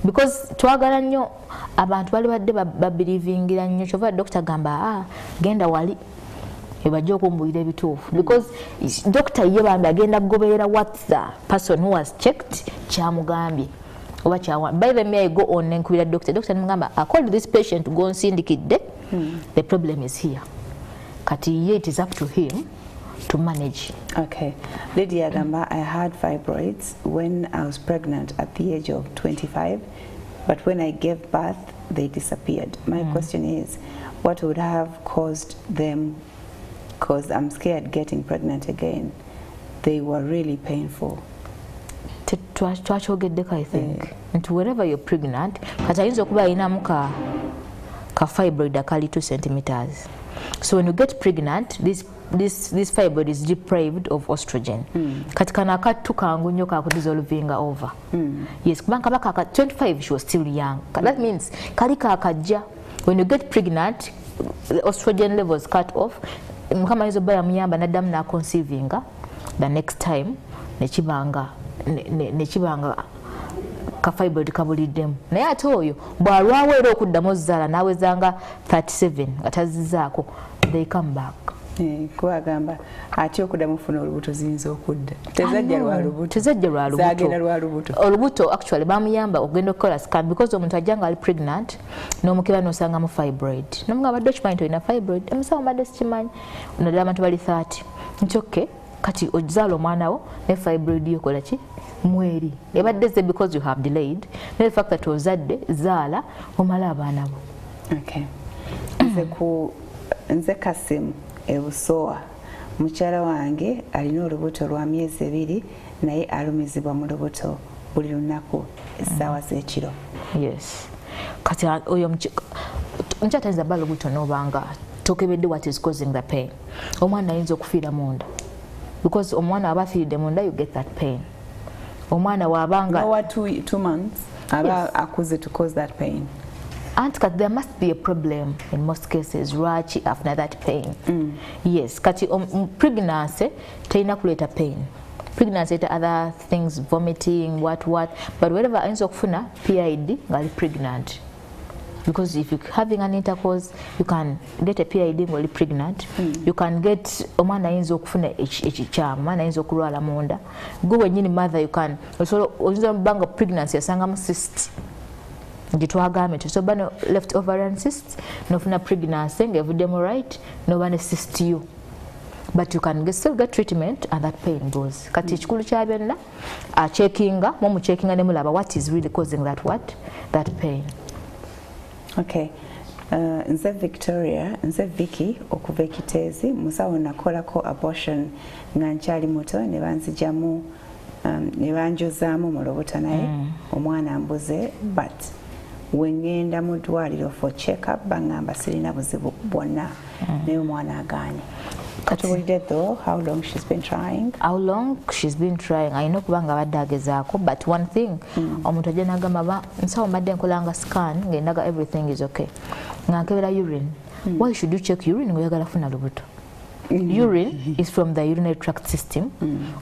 Because twagala nnyo abantu bali badde babirivingira nnyo kyova doctor gamba genda wali ebajja okumbulira ebituufu because doctor ye bambi agenda kugoberera what the person who has checked kyamugambye oba kyawa. By the way I go on nkubira doctor nimugamba I called this patient go nsindikidde the problem is here kati ye it is up to him to manage. Okay. Lydia Gamba, I had fibroids when I was pregnant at the age of 25, but when I gave birth, they disappeared. My question is, what would have caused them, because I'm scared getting pregnant again. They were really painful. I think. And wherever you're pregnant, kati ayinza okuba ayinamu ka fibroid akali 2 centimeters. So when you get pregnant, this fibroid is deprived of estrogen. Kati kana akatu kangu nnyo kakudissolvinga over. Yes, kubanga baka 25 she was still young. That means kali kakajja when you get pregnant the estrogen levels cut off. Mukama izo baya muyamba naddamu na conceivinga the next time nekibanga ka fibroid kabuliddemu naye ate oyo bwalwawo era okuddamu ozaala nawezanga 37 atazizaako they come back. Kuagamba ati okudda mufuna olubuto ziyinza okudda tezajja lwa lubuto olubuto actually bamuyamba okugenda okukola scan because omuntu ajjanga ali pregnant n'omukeba n'osanga mu fibroid n'omugamba badde okimanyi olina fibroid emusawo mbadde sikimanyi naddala abantu bali 30 nti okay kati ozaala omwana wo ne fibroid yokola ki mweri ebadde ze because you have delayed ne the fact that ozadde zaala omala abaana bo. Okay. Nze Kasimu ebusowa mukyala wange alina olubuto lwa myezi 2 naye alumizibwa mu lubuto buli lunaku essaawa z'ekiro. Yes. Kati oyo mukyatayinza bba lubuto n'obanga tokebedde what is causing the pain. Omwana ayinza okufiira munda because omwana aba afiiridde munda you get that pain. Omwana wabanga no 2 months aba akuze to cause that pain. And there must be a problem in most cases rachi after that pain. Yes, kati pregnancy tayina kuleta pain. Pregnancy to other things, vomiting, what, but wherever ayinza okufuna PID ngali pregnant. because if you're having an intercourse, you can get a PID while pregnant. You can get omwana ayinza okufuna ekikyama, omwana ayinza okulwala munda. Go wenyini mother, you can also oyinza banga pregnancy yasangamu cyst. Gitwagame so bano left ovarian cyst, nofuna pregnancy ngevuddemu right, no bane cyst you. But you can still get treatment and that pain goes. Kati ekikulu kya byonna checkinga, mu checkinga ne mulaba what is really causing that pain. Okay. Nze Victoria, nze Vicky okuva Ekiteezi, musawo nakolako abortion nga nkyali muto ne banzijamu ne banjozaamu mu lobota naye omwana mbuze, but wengenda mu ddwaliro for check-up bangamba sirina buzibu bwonna naye omwana agaanye. Katubulidde though how long she's been trying? How long she's been trying? I know kubanga badde agezaako, but one thing omuntu ajja n'agamba nsawo mbadde nkolanga scan ng'endaga everything is okay nga nkebera urine. Why should you check urine ng'oyagala kufuna lubuto? Urine is from the urinary tract system.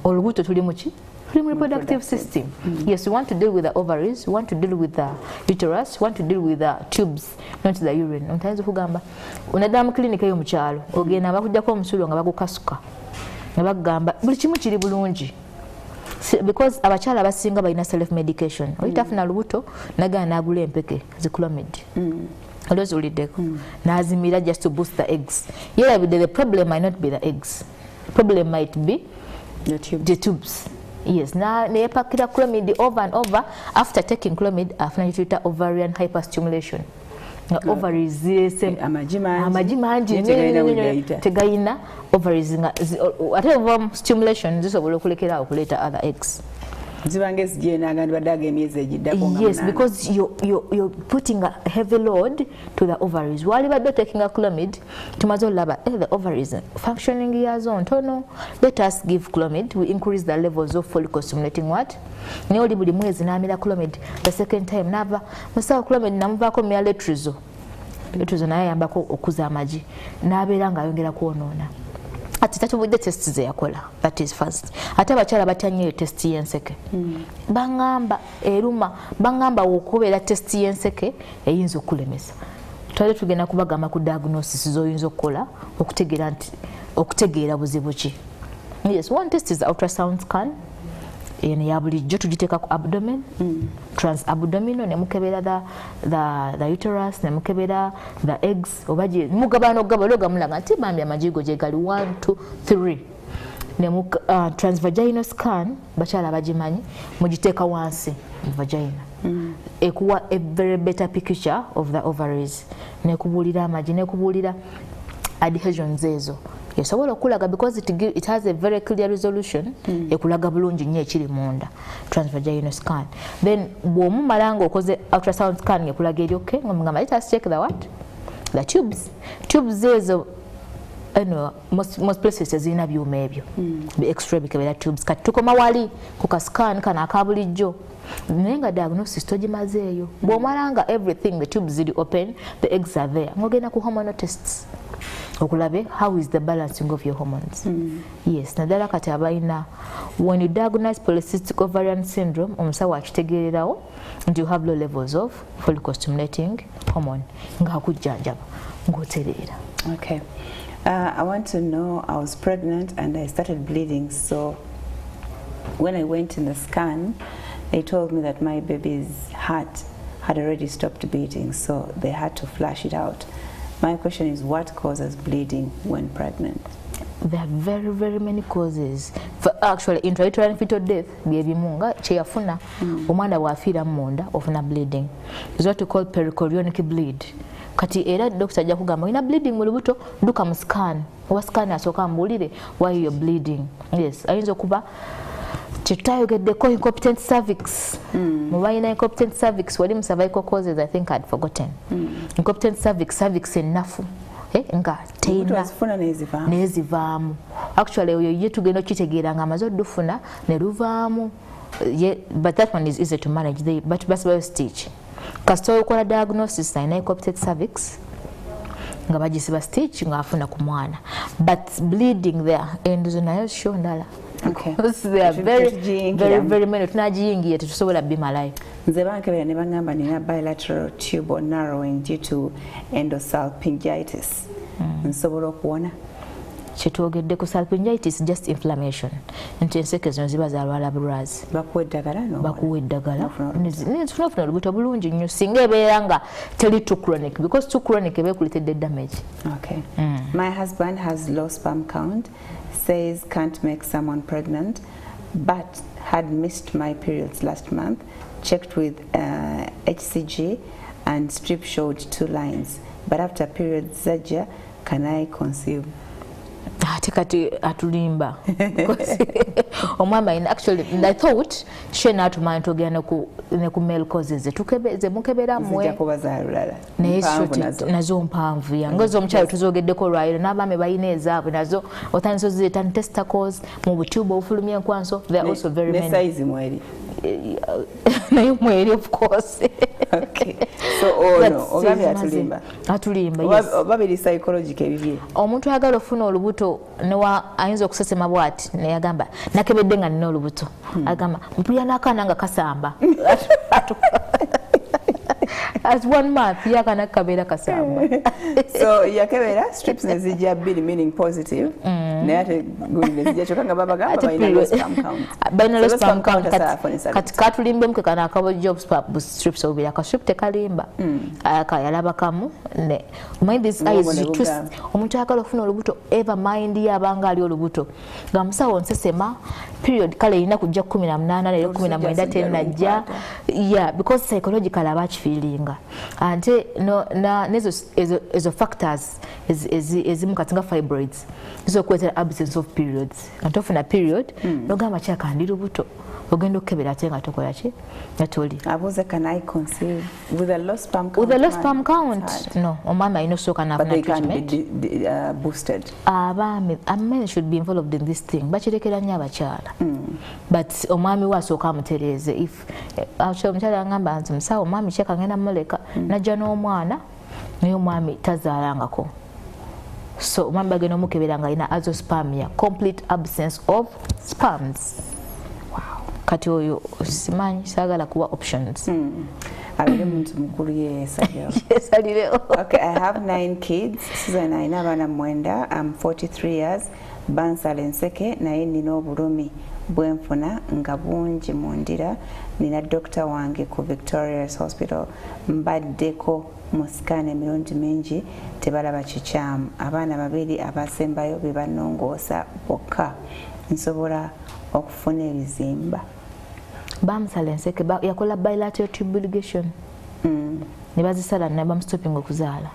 Olubuto tuli mu ki? Reproductive system. Yes, you want to deal with the ovaries, you want to deal with the uterus, you want to deal with the tubes, not the urine. Omutayinza okugamba unaddamu klinika yo mu kyalo ogenda bakujjako omusulo nga bagukasuka nga bagamba buli kimu kiri bulungi, because abakyala abasinga balina self medication. Oyitafuna lubuto nagana n'agula empeke ziclomid. Olwoziwuliddeko n'azimira just to boost the eggs. The problem might not be the eggs, the problem might be the tubes. Yes, na nepakira clomid over and over. After taking clomid, after you ovarian hyperstimulation. Ovaries amaji mangi tegayina ovaries ate stimulation zisobola okulekera okuleta other eggs. Yes, because you're putting a heavy load to the ovaries. While you're taking a clomid, the ovaries functioning years on tono. Let us give clomid. We increase the levels of follicle stimulating what? Neoli buli mwezi namira clomid. The second time nava musawo clomid namuvako mya letrizo. Letrizo naye yambako okuza amaji. Nabeera nga ayongera kuonoona. Ati tatubudde test ze yakola. That is first. Ate abakyala batya test y'enseke. Bangamba eruma, bangamba okubeera test y'enseke eyinza okulemesa. Twali tugenda kubagamba ku diagnosis z'oyinza okukola okutegeera buzibu ki. Yes, one test is ultrasound scan. Ene ya bulijjo tugiteeka ku abdomen, transabdominal, ne mukebera the uterus, ne mukebera the eggs, obaje mugabano gamulaga nti bambi amajigo gye gali 1 2 3. Ne transvaginal scan bakyala bagimanyi mugiteeka wansi mu vagina. Ekuwa a very better picture of the ovaries. Ne kubulira amaji, ne kubulira adhesions ezo. Yes, I will okulaga because it has a very clear resolution. Ekulaga bulungi nnyo ekiri munda. Transvaginal scan. Then bw'omumala nga okoze ultrasound scan ekulaga eri okay. Ngamba let us check the what? The tubes. Tubes ezo most places zirina byuma ebyo. Be x-ray bikebera tubes. Kati tukoma wali ku ka scan kana akabulijjo. Naye nga diagnosis togimazeeyo. Bw'omala nga everything, the tubes ziri open, the eggs are there. Ng'ogenda ku hormonal tests. Okulabe how is the balancing of your hormones. Yes, nadala kati abaina when you diagnose polycystic ovarian syndrome omusawo akitegeererawo and you have low levels of follicle stimulating hormone nga akujjanjaba ng'otereera. Okay. I want to know, I was pregnant and I started bleeding, so when I went in the scan they told me that my baby's heart had already stopped beating, so they had to flush it out. My question is, what causes bleeding when pregnant? There are very, very many causes. For actually, intrauterine fetal death, byebimunga cheyafuna omwana bw'afiira munda ofuna bleeding. It's what we call perichorionic bleed. Kati era doctor ajja kugamba ina bleeding mu lubuto, duka mu scan. Oba scan asooka mbulire why you're bleeding. Yes, ayinza okuba tutayogeddeko incompetent cervix. Mubayina incompetent cervix wali mu cervical causes, I think I'd forgotten. Incompetent cervix ennafu. Nga teina nezivaamu. Actually oyo ye tugenda okitegeera nga amaze oddufuna ne luvaamu. But that one is easy to manage. But basi stitch. Kasita okola diagnosis ayina incompetent cervix nga bagisiba stitch nga afuna ku mwana. But bleeding there enduzo nayo sho ndala. because they are very many. Tunagiyingira tetusobola bimalayo. Nze bankebera ne bangamba nina bilateral tubal narrowing due to endosalpingitis. Nsobola okuwona? Kyetwogedde ku salpingitis just inflammation. Nti enseke zino ziba zalwala bulwazi. Bakuwa eddagala no? Bakuwa eddagala. Nifuna olubutto bulungi nnyo singa ebeera nga teri too chronic because too chronic eba ekuleetedde damage. Okay. My husband has low sperm count, says can't make someone pregnant, but had missed my periods last month, checked with HCG and strip showed 2 lines. But after periods zajja, can I conceive? Kati atulimba omwami actually I thought she not mind to gena ku male causes tukebeze mukebera mwe nazo mpanvu yangozo omukyalo tuzogeddeko lwayo n'abaami bayina ezaabwe nazo otandise zita testicles mu butubo ofulumya enkwanso they are also very many. Ne size mweri nayo mweri of course. Okay. So no ogambe atulimba yes. Babiri psychological bibye omuntu ayagala ofuna olubuto newa ayinza okusesema bwati ne yagamba nakebedde nga nina olubuto agamba mpulira n'akaana nga kasamba as 1 month yakana kabeera kasamba. So yakebera strips nezijja 2 meaning positive naye good nezijja chokanga baba gamba bayina low sperm count. Bayina low sperm count kati katulimbe mke kana akabo jobs pap strips obira ka strip tekalimba aka yalaba kamu ne mind this eyes you twist omuntu akala ofuna olubuto ever mind yabanga ali olubuto ngamusawo nsesema period kale ina kujja 18 lero 19 tenajja yeah because psychological abachi feelinga ante no na nezo factors ezimu katinga fibroids izo kwetera absence of periods antofuna period nogamba chaka ndiro buto ogenda okebera tenga tokola ki natoli abuze can I conceive with a low sperm count? With a low sperm count no omama ino soka na treatment be boosted. A man should be involved in this thing bachirekera nya abakyala but omwami wasooka amutereze if omukyala ngamba nti musawo omwami kyeka ngenda muleka najja n'omwana naye omwami tazaalangako so omwami bagenda omukebera nga alina azoospermia complete absence of sperms. Kati oyo simanyi sagala kuwa options. Abiri muntu mukuru yesaliro. Yesaliro. Okay, I have 9 kids. Susan aina abana mwenda. I'm 43 years. Bansala enseke naye nina obulumi bwenfuna nga bungi mundira. Nina doctor wange ku Victoria's Hospital. Mbaddeko mu scan emirundi mingi tebalaba kikyamu. Abaana babiri abasembayo be banongoosa bokka. Nsobola okufuna ebizimba. Bamusala enseke yakola bilateral tube ligation. Ne bazisala ne bamstopping okuzaala.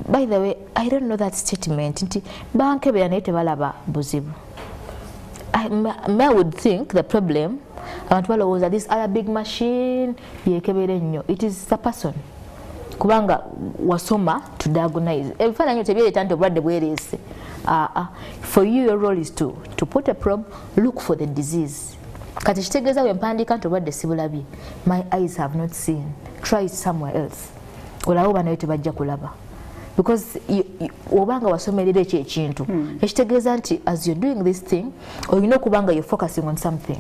By the way, I don't know that statement nti bankebera naye tebalaba buzibu. I would think the problem abantu balowooza this other big machine yekebere nnyo. It is the person. Kubanga wasoma to diagnose. Ebifaananyi tebyereta nti obulwadde bwereese. For you your role is to put a probe, look for the disease. Kati kitegeeza wempandiika nti obulwadde sibulabye. My eyes have not seen. Try it somewhere else. Olawo banayo tebajja kulaba. Because obanga wasomerera ekyo ekintu ekitegeeza nti as you're doing this thing olina okubanga you're focusing on something.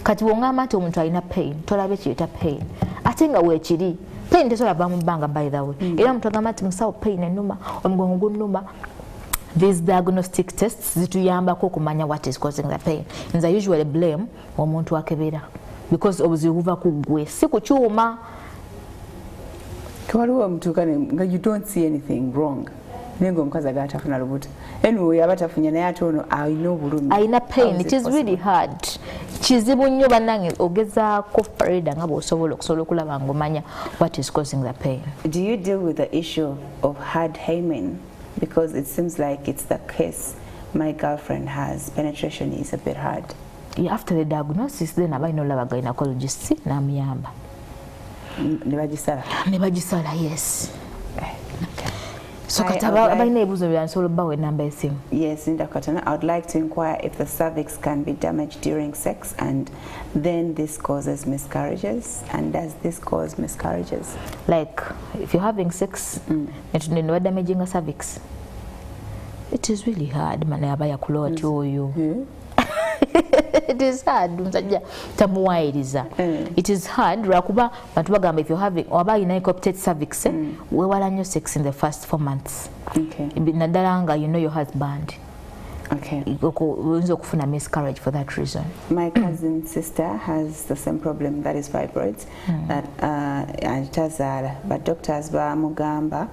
Kati bw'ongamba nti omuntu alina pain tolabe ekiyita pain ate nga weekiri pain tesolaba mu bbanga by the way era omuntu agamba nti musawo pain ennuma omugongo gunnuma. These diagnostic tests zituyambako okumanya what is causing the pain. And I usually blame omuntu akebera because obuzibu buva ku ggwe si ku kyuma. Twaliwo omutukane nga you don't see anything wrong. Nengo omukazi agatafuna lubuto. Anyway abatafunya naye ate ono alina obulumi. Alina pain. It is really hard. Kizibu nnyo bannange ogezaako Farida nga bw'osobola okulaba ng'omanya what is causing the pain. Do you deal with the issue of hard hymen? Because it seems like it's the case my girlfriend has. Penetration is a bit hard. Yeah, after the diagnosis, then abaino laba gynecologist namuyamba. Nebajisala, yes. Okay. So abaina ebuzo byansobola bawe number esimu. Yes, Ndakatana. I would like to inquire if the cervix can be damaged during sex and then this causes miscarriages. And does this cause miscarriages? Like if you're having sex and you're damaging a cervix, it is really hard. Man, abaya kuloti oyo. It is hard musajja tamuwayiriza. It is hard lwakuba bantu bagamba if you have oba ina incompetent cervix wewala nnyo sex in the first 4 months. Okay. Naddala nga you know your husband. Okay. Uyinza okufuna miscarriage for that reason. My cousin sister has the same problem, that is fibroids, that Okuzaala, but doctors bamugamba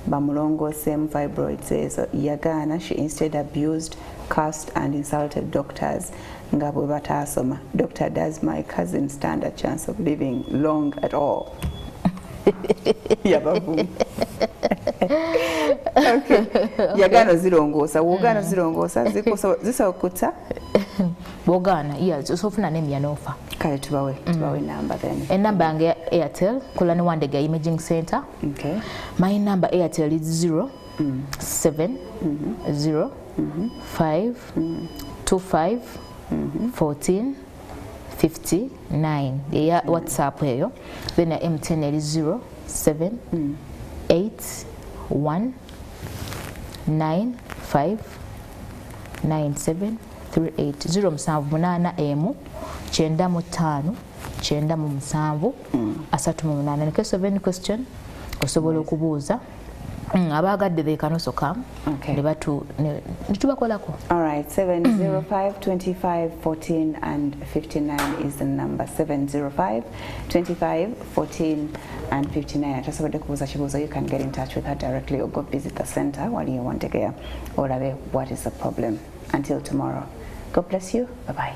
bamulongoosemu fibroids ezo yagaana. She instead abused, cursed and insulted doctors nga bwe bataasoma. Doctor, does my cousin stand a chance of living long at all? Yabavu. Okay. Yagaana zirongoosa, wogaana zirongoosa zisokuta bogana yes osofuna nemya nofa kale tubawe number then. Enamba yange ya Airtel kola ne Wandega Imaging Center. Okay. My number Airtel is 0 7 0 5 25 14 59. Yeah, WhatsApp eyo. Then ya M10 is 0 7 8 1 9 5 97 38 078 emu 95 97 38. In case of any question osobola okubuuza abagadde they can also come. Okay. Nitubakolako. All right, 705 25 14 and 59 is the number. 705 25 14 and 59. Atasobodde kubuuza kibuuzo, you can get in touch with her directly or go visit the center while you want to get olabe what is the problem. Until tomorrow, God bless you. Bye bye.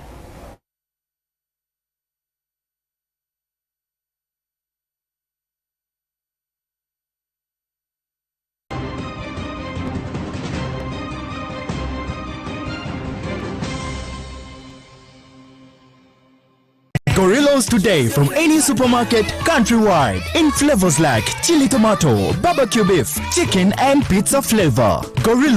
Gorillas today from any supermarket countrywide in flavors like chili tomato, barbecue beef, chicken and pizza flavor. Gorillas.